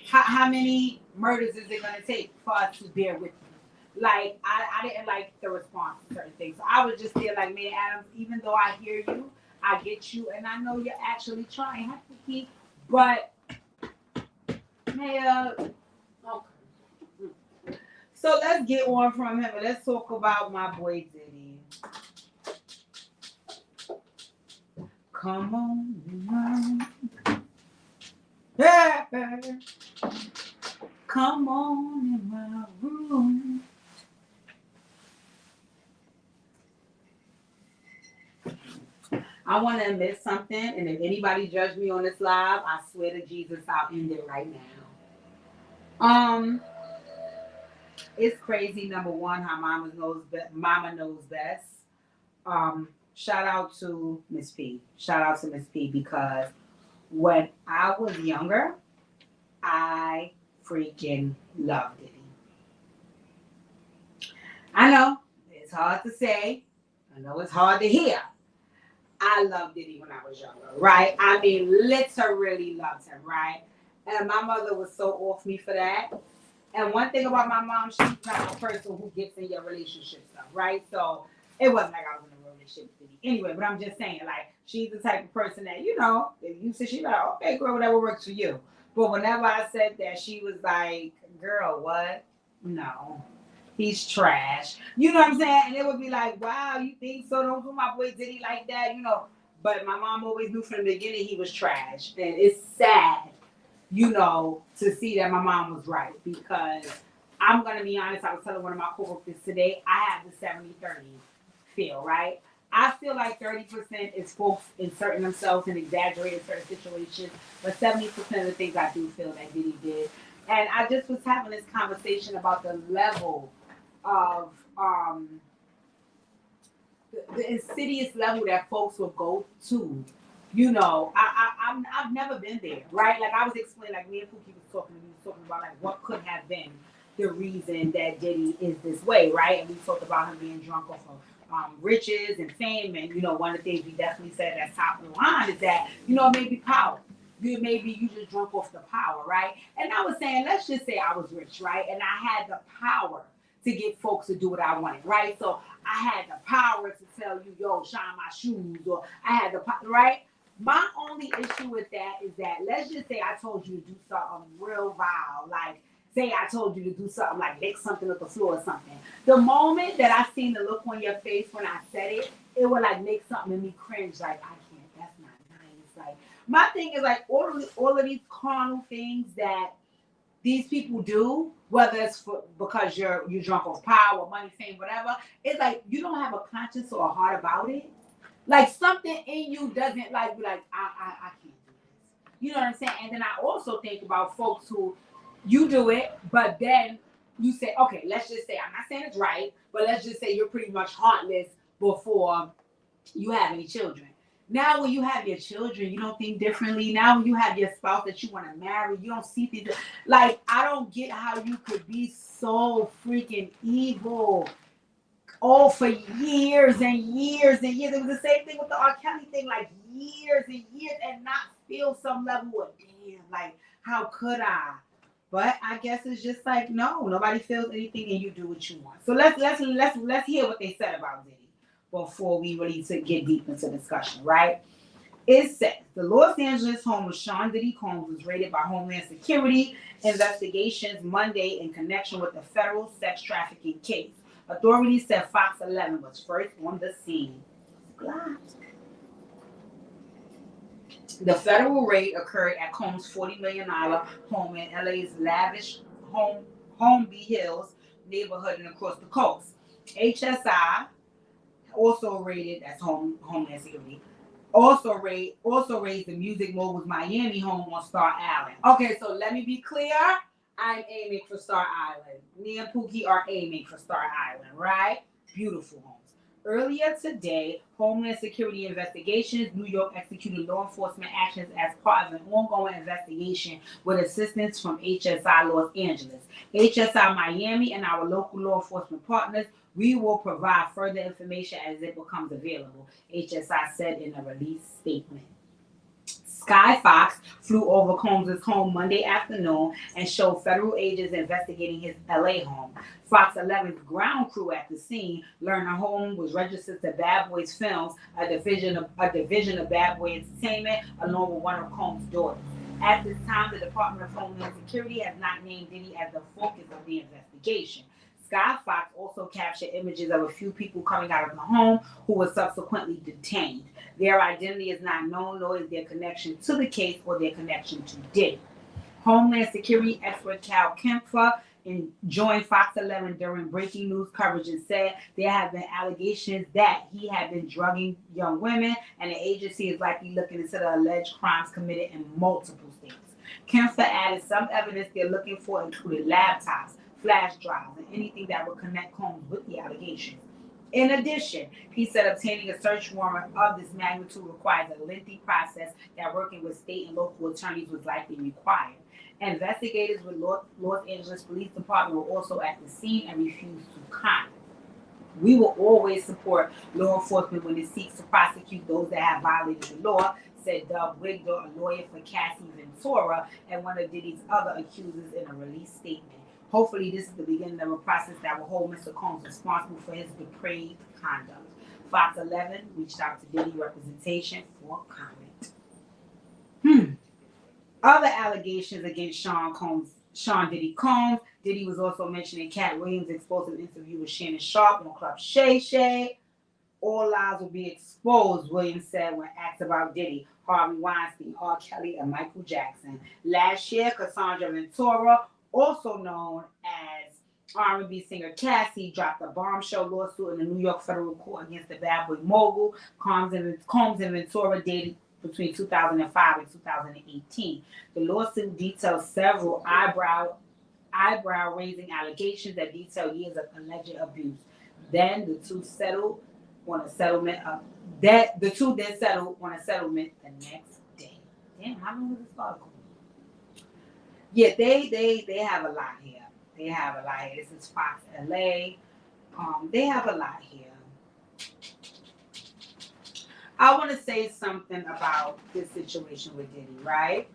How many murders is it going to take for us to bear with you? Like, I didn't like the response to certain things. So I was just there like, man, Adams, even though I hear you, I get you, and I know you're actually trying, but, man, okay. So let's get on from him, and let's talk about my boy Diddy. Come on, yeah. Come on in my room. I want to admit something, and if anybody judge me on this live, I swear to Jesus, I'll end it right now. It's crazy. Number one, how Mama knows best. Shout out to Miss P. Because when I was younger, I freaking loved Diddy. I know it's hard to say. I know it's hard to hear. I loved Diddy when I was younger, right? I mean, literally loved him, right? And my mother was so off me for that. And one thing about my mom, she's not a person who gets in your relationship stuff, right? So it wasn't like I was in a relationship with Diddy. Anyway, but I'm just saying, like, she's the type of person that, you know, if you say, she's like, okay, girl, whatever works for you. But whenever I said that, she was like, girl, what? No. He's trash. You know what I'm saying? And it would be like, wow, you think so? Don't do my boy Diddy like that, you know. But my mom always knew from the beginning he was trash. And it's sad, you know, to see that my mom was right. Because I'm going to be honest, I was telling one of my coworkers today, I have the 70-30 feel, right? I feel like 30% is folks inserting themselves and exaggerating certain situations. But 70% of the things I do feel that Diddy did. And I just was having this conversation about the level of the insidious level that folks will go to. You know, I've never been there, right? Like I was explaining, like me and Pookie was talking about like what could have been the reason that Diddy is this way, right? And we talked about him being drunk off of riches and fame, and you know, one of the things we definitely said that's top of the line is that you know maybe power. Maybe you just drunk off the power, right? And I was saying, let's just say I was rich, right? And I had the power to get folks to do what I wanted, right? So I had the power to tell you, yo, shine my shoes, or I had the power, right? My only issue with that is that let's just say I told you to do something real vile, like say I told you to do something like lick something off the floor or something. The moment that I seen the look on your face when I said it, it would like make something in me cringe, like I can't, that's not nice. Like my thing is like all of these carnal things that these people do, whether it's because you're drunk off power, money, fame, whatever, it's like you don't have a conscience or a heart about it. Like something in you doesn't like be like I can't do this. You know what I'm saying? And then I also think about folks who you do it, but then you say, okay, let's just say I'm not saying it's right, but let's just say you're pretty much heartless before you have any children. Now, when you have your children, you don't think differently. Now, when you have your spouse that you want to marry, you don't see things like I don't get how you could be so freaking evil. Oh, for years and years and years. It was the same thing with the R. Kelly thing, like years and years, and not feel some level of damn, like how could I? But I guess it's just like no, nobody feels anything, and you do what you want. So let's hear what they said about Diddy before we really get deep into discussion, right? It says the Los Angeles home of Sean Diddy Combs was raided by Homeland Security investigations Monday in connection with the federal sex trafficking case. Authorities said Fox 11 was first on the scene. The federal raid occurred at Combs' $40 million home in LA's lavish Holmby Hills neighborhood and across the coast. HSI also raided, that's Homeland Security, also raised the music mogul's Miami home on Star Island. Okay, so let me be clear. I'm aiming for Star Island. Me and Pookie are aiming for Star Island, right? Beautiful homes. Earlier today, Homeland Security investigations, New York executed law enforcement actions as part of an ongoing investigation with assistance from HSI Los Angeles, HSI Miami, and our local law enforcement partners. We will provide further information as it becomes available, HSI said in a release statement. Sky Fox flew over Combs' home Monday afternoon and showed federal agents investigating his LA home. Fox 11's ground crew at the scene learned the home was registered to Bad Boys Films, a division of Bad Boy Entertainment, along with one of Combs' daughters. At this time, the Department of Homeland Security has not named Diddy as the focus of the investigation. Sky Fox also captured images of a few people coming out of the home who were subsequently detained. Their identity is not known, nor is their connection to the case or their connection to Diddy. Homeland Security expert Cal Kempfer joined Fox 11 during breaking news coverage and said there have been allegations that he had been drugging young women, and the agency is likely looking into the alleged crimes committed in multiple states. Kempfer added some evidence they're looking for included laptops, flash drives, and anything that would connect Combs with the allegations. In addition, he said obtaining a search warrant of this magnitude requires a lengthy process that working with state and local attorneys was likely required. Investigators with Los Angeles Police Department were also at the scene and refused to comment. We will always support law enforcement when it seeks to prosecute those that have violated the law, said Doug Wigdor, a lawyer for Cassie Ventura and one of Diddy's other accusers in a release statement. Hopefully, this is the beginning of a process that will hold Mr. Combs responsible for his depraved conduct. Fox 11 reached out to Diddy representation for comment. Other allegations against Sean Diddy Combs. Diddy was also mentioned in Cat Williams' explosive interview with Shannon Sharpe on Club Shay Shay. All lies will be exposed, Williams said when asked about Diddy, Harvey Weinstein, R. Kelly, and Michael Jackson. Last year, Cassandra Ventura, also known as R&B singer Cassie, dropped a bombshell lawsuit in the New York federal court against the Bad Boy mogul. Combs and Ventura dated between 2005 and 2018. The lawsuit details several eyebrow-raising allegations that detail years of alleged abuse. Then the two settled on a settlement of that. The two then settled on a settlement the next day. Damn, how long was this article? Yeah, they have a lot here. They have a lot here. This is Fox LA. They have a lot here. I want to say something about this situation with Diddy, right?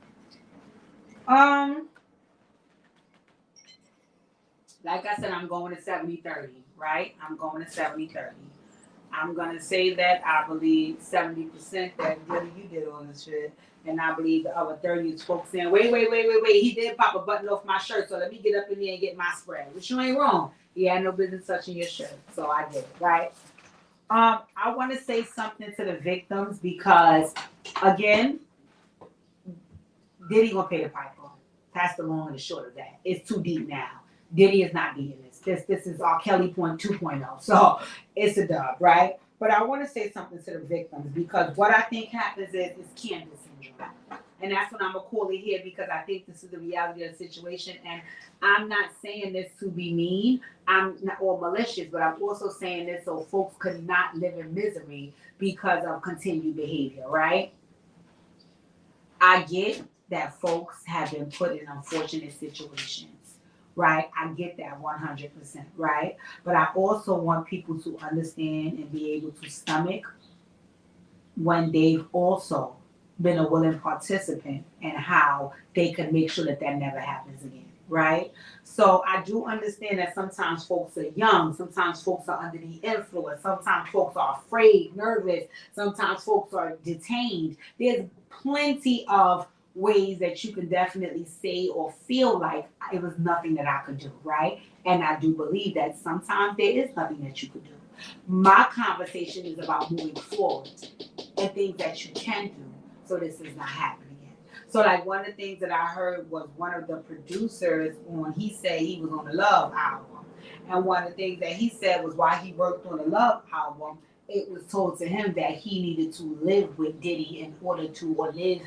Like I said, I'm going to 70-30, right? I'm going to 70-30. I'm going to say that I believe 70% that Diddy, you did all this shit. And I believe the other 30 is folks saying, wait. He did pop a button off my shirt, so let me get up in there and get my spread. Which you ain't wrong. He had no business touching your shirt. So I did it, right? I want to say something to the victims because, again, Diddy gonna pay the piper. That's the long and the short of that. It's too deep now. Diddy is not beating this. This is R. Kelly 2.0. So it's a dub, right? But I want to say something to the victims because what I think happens is Candiace syndrome. And that's what I'm going to call it here because I think this is the reality of the situation. And I'm not saying this to be mean or malicious, but I'm also saying this so folks could not live in misery because of continued behavior, right? I get that folks have been put in unfortunate situations. Right? I get that 100%, right? But I also want people to understand and be able to stomach when they've also been a willing participant and how they can make sure that never happens again, right? So I do understand that sometimes folks are young, sometimes folks are under the influence, sometimes folks are afraid, nervous, sometimes folks are detained. There's plenty of ways that you can definitely say or feel like it was nothing that I could do, right? And I do believe that sometimes there is nothing that you could do. My conversation is about moving forward and things that you can do so this does not happen again. So like one of the things that I heard was one of the producers he said he was on the Love album. And one of the things that he said was while he worked on the Love album, it was told to him that he needed to live with Diddy in order to live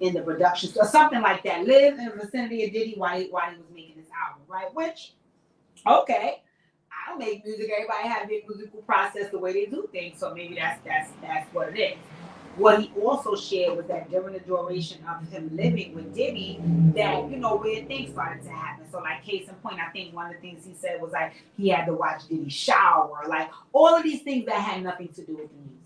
in the production or something like that. Live in the vicinity of Diddy while he was making this album, right? Which, okay, I don't make music. Everybody has their musical process the way they do things, so maybe that's what it is. What he also shared was that during the duration of him living with Diddy, that weird things started to happen. So like case in point, I think one of the things he said was like he had to watch Diddy shower, like all of these things that had nothing to do with the music.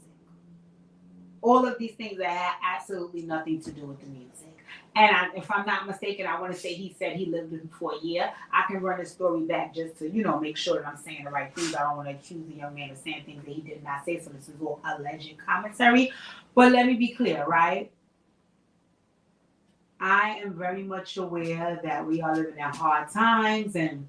All of these things that had absolutely nothing to do with the music. And if I'm not mistaken, I want to say he said he lived with him for a year. I can run the story back just to, make sure that I'm saying the right things. I don't want to accuse the young man of saying things that he did not say. So this is all alleged commentary. But let me be clear, right? I am very much aware that we are living in hard times and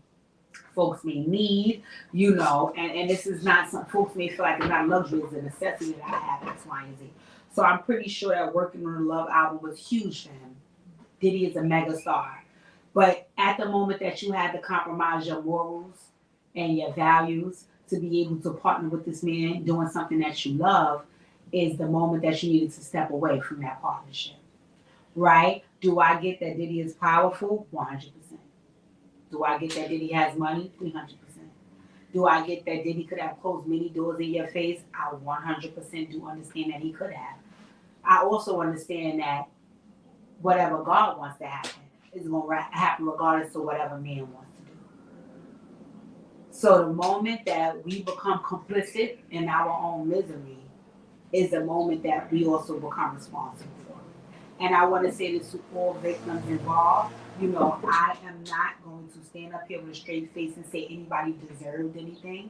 folks may need, and this is not some folks may feel like it's not a luxury, it's a necessity that I have X, Y, and Z. So I'm pretty sure that working on the Love album was huge for him. Diddy is a mega star. But at the moment that you had to compromise your morals and your values to be able to partner with this man doing something that you love is the moment that you needed to step away from that partnership. Right? Do I get that Diddy is powerful? 100%. Do I get that Diddy has money? 300%. Do I get that Diddy could have closed many doors in your face? I 100% do understand that he could have. I also understand that whatever God wants to happen is going to happen regardless of whatever man wants to do. So the moment that we become complicit in our own misery is the moment that we also become responsible for. And I want to say this to all victims involved. I am not going to stand up here with a straight face and say anybody deserved anything.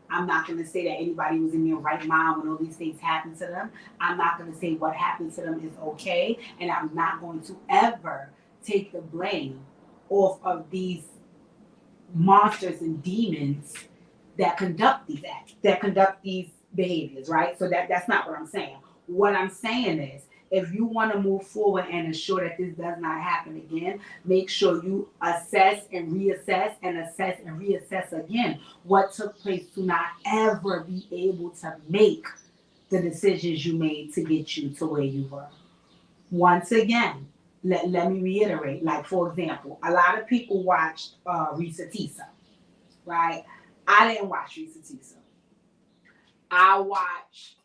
I'm not going to say that anybody was in their right mind when all these things happened to them. I'm not going to say what happened to them is okay. And I'm not going to ever take the blame off of these monsters and demons that conduct these acts, that conduct these behaviors, right? So that's not what I'm saying. What I'm saying is, if you want to move forward and ensure that this does not happen again, make sure you assess and reassess and assess and reassess again what took place to not ever be able to make the decisions you made to get you to where you were. Once again, let me reiterate, like for example, a lot of people watched Risa Tisa, right? I didn't watch Risa Tisa. I watched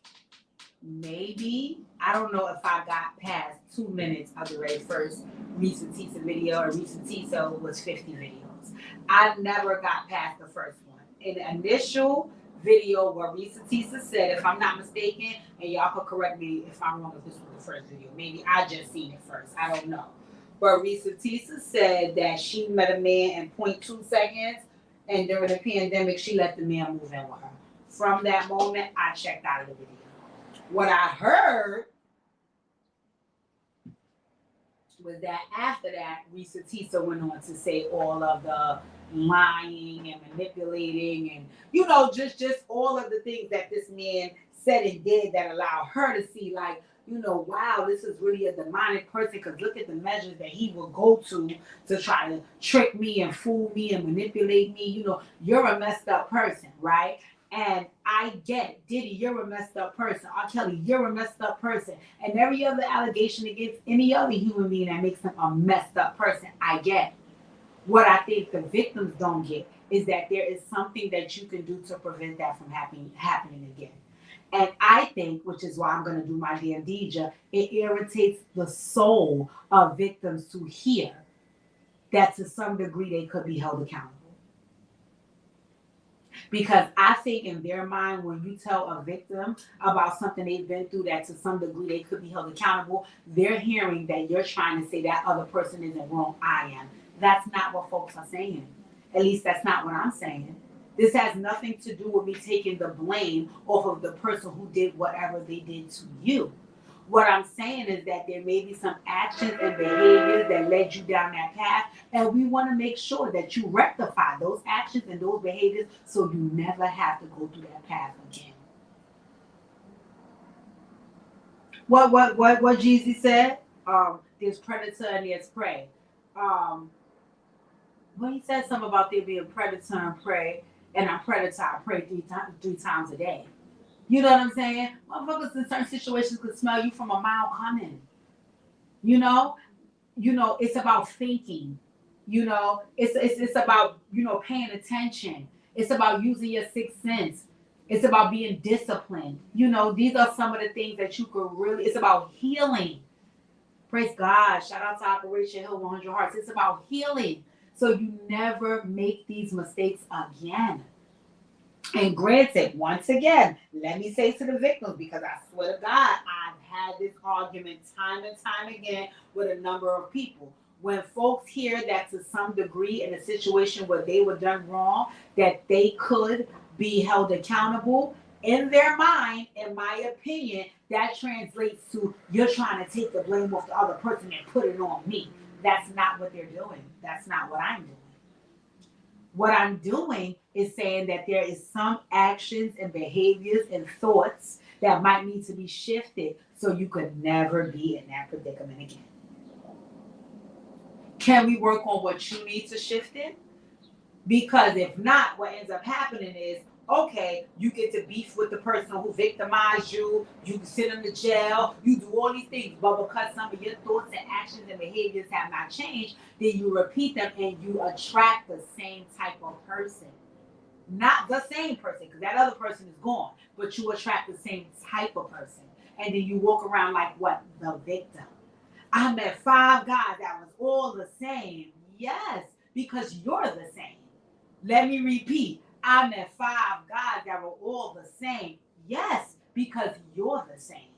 maybe, I don't know if I got past 2 minutes of the very first Risa Tisa video, or Risa Tisa was 50 videos. I never got past the first one. In the initial video where Risa Tisa said, if I'm not mistaken, and y'all could correct me if I'm wrong, if this was the first video, maybe I just seen it first, I don't know. But Risa Tisa said that she met a man in 0.2 seconds, and during the pandemic, she let the man move in with her. From that moment, I checked out of the video. What I heard was that after that, Risa Tisa went on to say all of the lying and manipulating and, you know, just all of the things that this man said and did that allowed her to see, like, you know, wow, this is really a demonic person, because look at the measures that he will go to try to trick me and fool me and manipulate me. You know, you're a messed up person, right? And I get it. Diddy, you're a messed up person. R. Kelly, you're a messed up person. And every other allegation against any other human being that makes them a messed up person, I get it. What I think the victims don't get is that there is something that you can do to prevent that from happening again. And I think, which is why I'm going to do my damn DJ, it irritates the soul of victims to hear that to some degree they could be held accountable. Because I think in their mind, when you tell a victim about something they've been through that to some degree they could be held accountable, they're hearing that you're trying to say that other person isn't wrong, I am. That's not what folks are saying. At least that's not what I'm saying. This has nothing to do with me taking the blame off of the person who did whatever they did to you. What I'm saying is that there may be some actions and behaviors that led you down that path, and we want to make sure that you rectify those actions and those behaviors so you never have to go through that path again. What Jeezy said? There's predator and there's prey. When he said something about there being predator and prey, and I'm predator, I pray three times a day. You know what I'm saying? Motherfuckers in certain situations could smell you from a mile coming. You know, it's about thinking. You know, it's about, you know, paying attention. It's about using your sixth sense. It's about being disciplined. You know, these are some of the things that you could really. It's about healing. Praise God. Shout out to Operation Heal 100 Hearts. It's about healing, so you never make these mistakes again. And granted, once again, let me say to the victims, because I swear to God, I've had this argument time and time again with a number of people. When folks hear that to some degree in a situation where they were done wrong, that they could be held accountable, in their mind, in my opinion, that translates to you're trying to take the blame off the other person and put it on me. That's not what they're doing. That's not what I'm doing. What I'm doing is saying that there is some actions and behaviors and thoughts that might need to be shifted so you could never be in that predicament again. Can we work on what you need to shift it? Because if not, what ends up happening is, okay, you get to beef with the person who victimized you, you can send them to jail, you do all these things, but because some of your thoughts and actions and behaviors have not changed, then you repeat them and you attract the same type of person. Not the same person, because that other person is gone, but you attract the same type of person. And then you walk around like what? The victim. I met 5 guys that was all the same. Yes, because you're the same. Let me repeat. I met 5 guys that were all the same. Yes, because you're the same.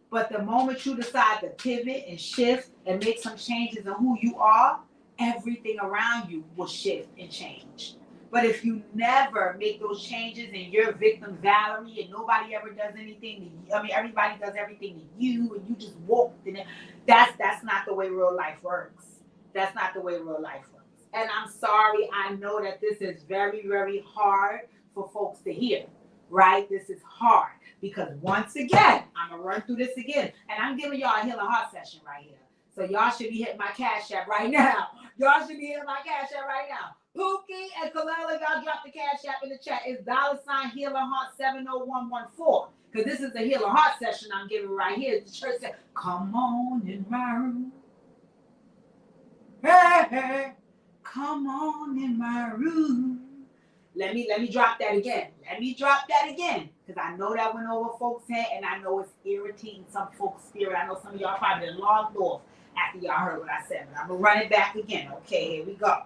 But the moment you decide to pivot and shift and make some changes in who you are, everything around you will shift and change. But if you never make those changes and you're victim Valerie and nobody ever does anything to you, I mean, everybody does everything to you and you just walk in it, that's not the way real life works. That's not the way real life works. And I'm sorry, I know that this is very, very hard for folks to hear, right? This is hard because once again, I'm going to run through this again. And I'm giving y'all a healing heart session right here. So y'all should be hitting my Cash App right now. Y'all should be hitting my Cash App right now. Pookie and Kalila, y'all drop the Cash App in the chat. It's $ Healing Heart 70114. Because this is a healing heart session I'm giving right here. The church said, come on in my room. Hey, hey. Come on in my room. Let me drop that again. Let me drop that again. because I know that went over folks' head, and I know it's irritating some folks' spirit. I know some of y'all probably logged off after y'all heard what I said, but I'm going to run it back again. Okay, here we go.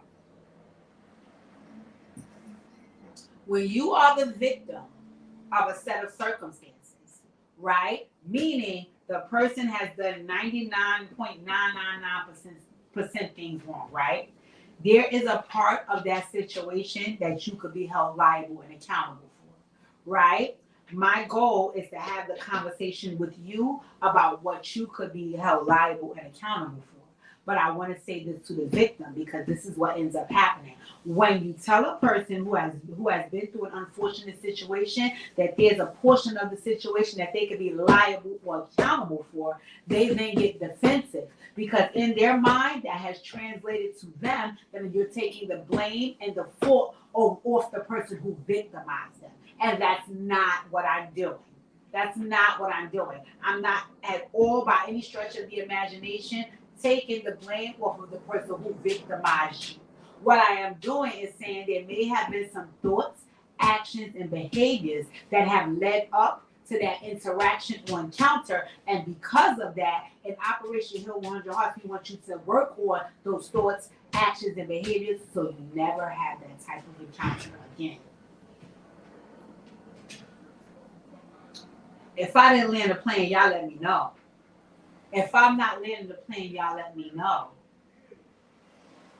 When you are the victim of a set of circumstances, right? Meaning the person has done 99.999% things wrong, right? There is a part of that situation that you could be held liable and accountable for, right? My goal is to have the conversation with you about what you could be held liable and accountable for. But I want to say this to the victim, because this is what ends up happening. When you tell a person who has been through an unfortunate situation that there's a portion of the situation that they could be liable or accountable for, they then get defensive, because in their mind that has translated to them that you're taking the blame and the fault off the person who victimized them. And that's not what I'm doing. That's not what I'm doing. I'm not at all, by any stretch of the imagination, taking the blame off of the person who victimized you. What I am doing is saying there may have been some thoughts, actions, and behaviors that have led up to that interaction or encounter, and because of that, in Operation Heal 100 Hearts, we want you to work on those thoughts, actions, and behaviors so you never have that type of encounter again. If I didn't land a plane, y'all let me know. If I'm not landing the plane, y'all let me know.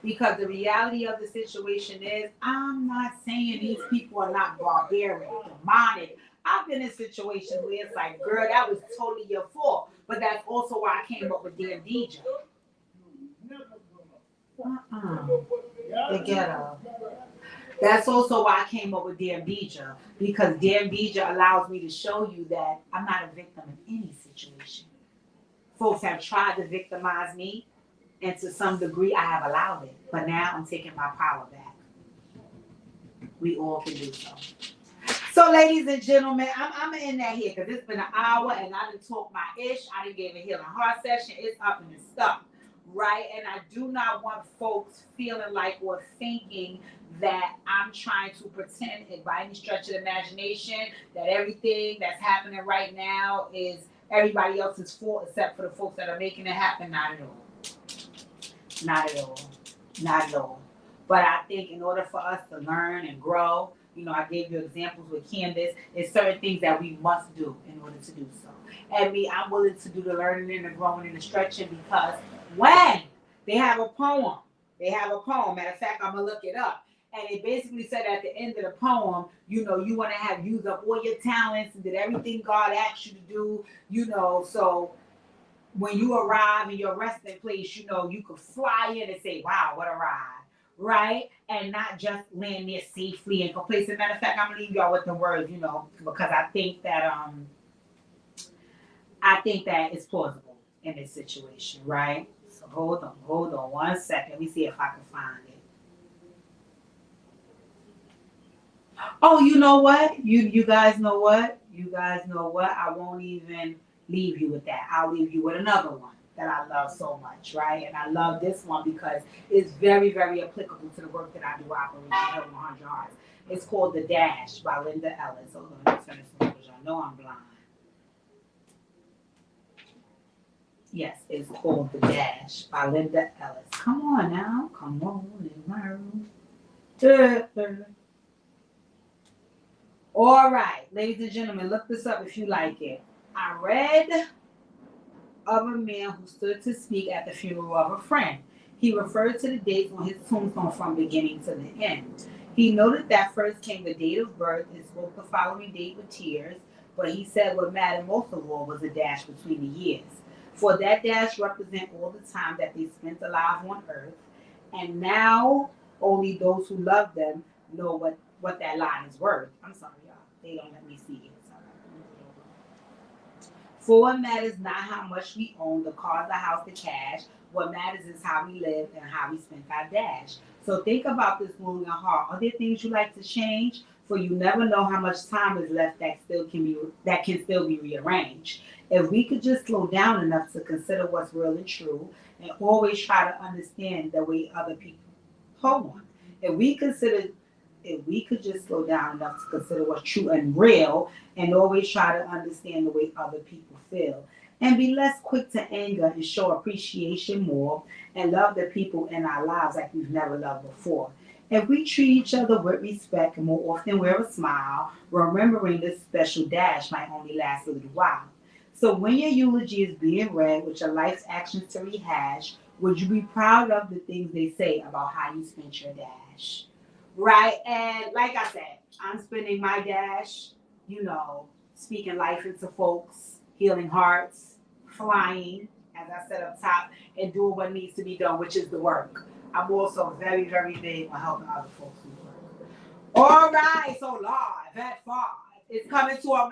Because the reality of the situation is, I'm not saying these people are not barbaric, demonic. I've been in situations where it's like, girl, that was totally your fault. But that's also why I came up with Damn DJ. The ghetto. That's also why I came up with Damn DJ. Because Damn DJ allows me to show you that I'm not a victim in any situation. Folks have tried to victimize me, and to some degree I have allowed it. But now I'm taking my power back. We all can do so. So, ladies and gentlemen, I'm in that here because it's been an hour and I didn't talk my ish. I didn't give a healing heart session. It's up in the stuff, right? And I do not want folks feeling like or thinking that I'm trying to pretend, by any stretch of the imagination, that everything that's happening right now is everybody else's fault except for the folks that are making it happen. Not at all. Not at all. Not at all. But I think in order for us to learn and grow, you know, I gave you examples with Candiace, it's certain things that we must do in order to do so. And me, I'm willing to do the learning and the growing and the stretching, because when they have a poem, matter of fact, I'm going to look it up. And it basically said at the end of the poem, you know, you want to have used up all your talents and did everything God asked you to do, you know, so when you arrive in your resting place, you know, you could fly in and say, wow, what a ride, right? And not just land there safely and complacent. Matter of fact, I'm gonna leave y'all with the words, you know, because I think that it's plausible in this situation, right? So hold on 1 second. Let me see if I can find it. Oh, you know what? You guys know what? I won't even leave you with that. I'll leave you with another one that I love so much, right? And I love this one because it's very, very applicable to the work that I do, Operation Heal 100 Hearts. It's called The Dash by Linda Ellis. Hold on, let me turn this on because y'all know I'm blind. Yes, it's called The Dash by Linda Ellis. Come on now. Come on in my room. All right, ladies and gentlemen, look this up if you like it. I read of a man who stood to speak at the funeral of a friend. He referred to the dates on his tombstone from beginning to the end. He noted that first came the date of birth and spoke the following date with tears, but he said what mattered most of all was a dash between the years. For that dash represent all the time that they spent alive on earth, and now only those who love them know what that line is worth. I'm sorry, y'all. They don't let me see it. For what matters not how much we own, the car, the house, the cash. What matters is how we live and how we spent our dash. So think about this long and hard. Are there things you like to change? For you never know how much time is left that can still be rearranged. If we could just slow down enough to consider what's real and true, and always try to understand the way other people hold on. If we consider if we could just slow down enough to consider what's true and real and always try to understand the way other people feel and be less quick to anger and show appreciation more and love the people in our lives like we've never loved before. If we treat each other with respect and more often wear a smile, remembering this special dash might only last a little while. So when your eulogy is being read with your life's actions to rehash, would you be proud of the things they say about how you spent your dash? Right? And like I said, I'm spending my dash, you know, speaking life into folks, healing hearts, flying, as I said up top, and doing what needs to be done, which is the work. I'm also very, very big on helping other folks do work. All right, so live at 5. It's coming to a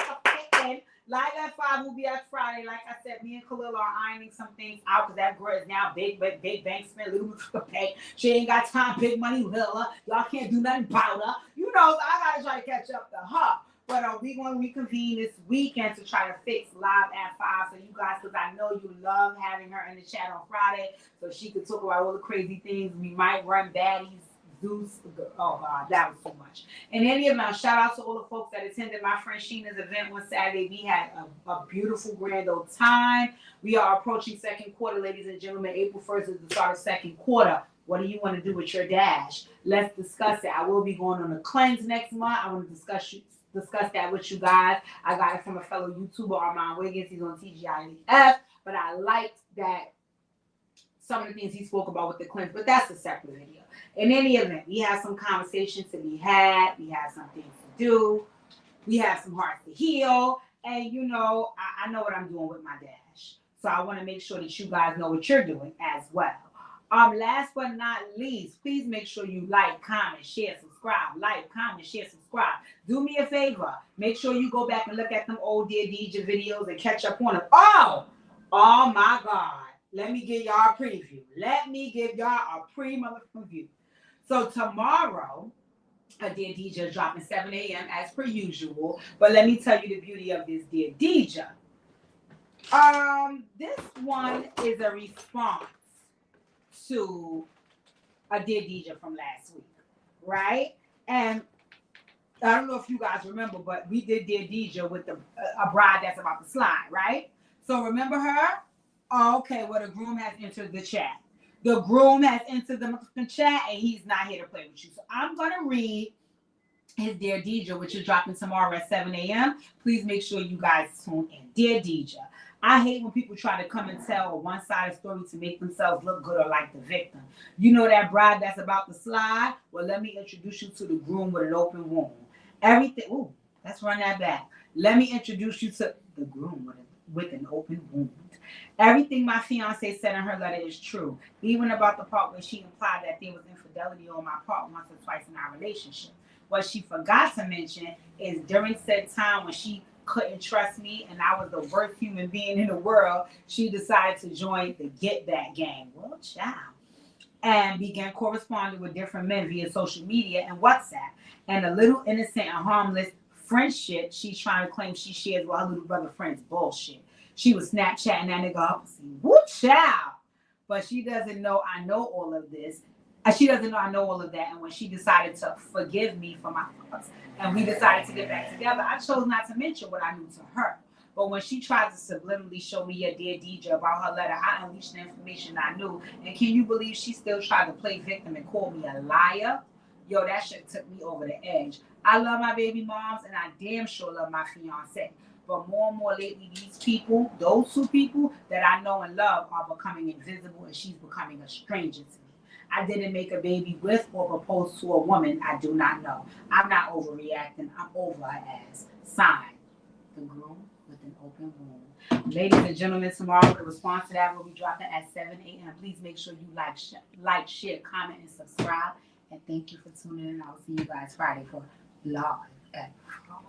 end. Live at 5 will be at Friday. Like I said, me and Khalil are ironing some things out because that girl is now big bank spend little pay. She ain't got time, big money with her. Y'all can't do nothing about her. You know, so I gotta try to catch up to her. But we going to reconvene this weekend to try to fix live at 5. So you guys, because I know you love having her in the chat on Friday, so she could talk about all the crazy things. We might run baddies. Zeus, oh God, that was too much. In any event, shout out to all the folks that attended my friend Sheena's event on Saturday. We had a beautiful grand old time. We are approaching second quarter, ladies and gentlemen. April 1st is the start of second quarter. What do you want to do with your dash? Let's discuss it. I will be going on a cleanse next month. I want to discuss that with you guys. I got it from a fellow YouTuber, Armand Wiggins. He's on TGIF. But I liked that some of the things he spoke about with the cleanse, but that's a separate video. In any event, we have some conversations to be had. We have some things to do. We have some hearts to heal. And, you know, I know what I'm doing with my dash. So I want to make sure that you guys know what you're doing as well. Last but not least, please make sure you like, comment, share, subscribe. Like, comment, share, subscribe. Do me a favor. Make sure you go back and look at them old Dear DJ videos and catch up on them. Oh my God. Let me give y'all a preview. Let me give y'all a pre-motherfucking view. So tomorrow, a Dear DJ is dropping 7 a.m. as per usual. But let me tell you the beauty of this Dear DJ. This one is a response to a Dear DJ from last week, right? And I don't know if you guys remember, but we did Dear DJ with a bride that's about to slide, right? So remember her? Okay, well, the groom has entered the chat. The groom has entered the chat, and he's not here to play with you. So I'm going to read his Dear DJ, which is dropping tomorrow at 7 a.m. Please make sure you guys tune in. Dear DJ, I hate when people try to come and tell a one-sided story to make themselves look good or like the victim. You know that bride that's about to slide? Well, let me introduce you to the groom with an open wound. Ooh, let's run that back. Let me introduce you to the groom with an open wound. Everything my fiance said in her letter is true, even about the part where she implied that there was infidelity on my part once or twice in our relationship. What she forgot to mention is during said time when she couldn't trust me and I was the worst human being in the world, she decided to join the Get Back gang. Well, child. And began corresponding with different men via social media and WhatsApp. And a little innocent and harmless friendship she's trying to claim she shares with her little brother friends. Bullshit. She was Snapchatting that nigga up and saying, woo, child. But she doesn't know I know all of this. She doesn't know I know all of that. And when she decided to forgive me for my faults and we decided to get back together, I chose not to mention what I knew to her. But when she tried to subliminally show me a Dear DJ about her letter, I unleashed the information I knew. And can you believe she still tried to play victim and call me a liar? Yo, that shit took me over the edge. I love my baby moms and I damn sure love my fiance. But more and more lately, those two people that I know and love are becoming invisible and she's becoming a stranger to me. I didn't make a baby with or propose to a woman I do not know. I'm not overreacting. I'm over her ass. Signed, the groom with an open wound. Ladies and gentlemen, tomorrow the response to that will be dropping at 7 a.m. Please make sure you like, share, comment, and subscribe. And thank you for tuning in. I will see you guys Friday for Live at 5.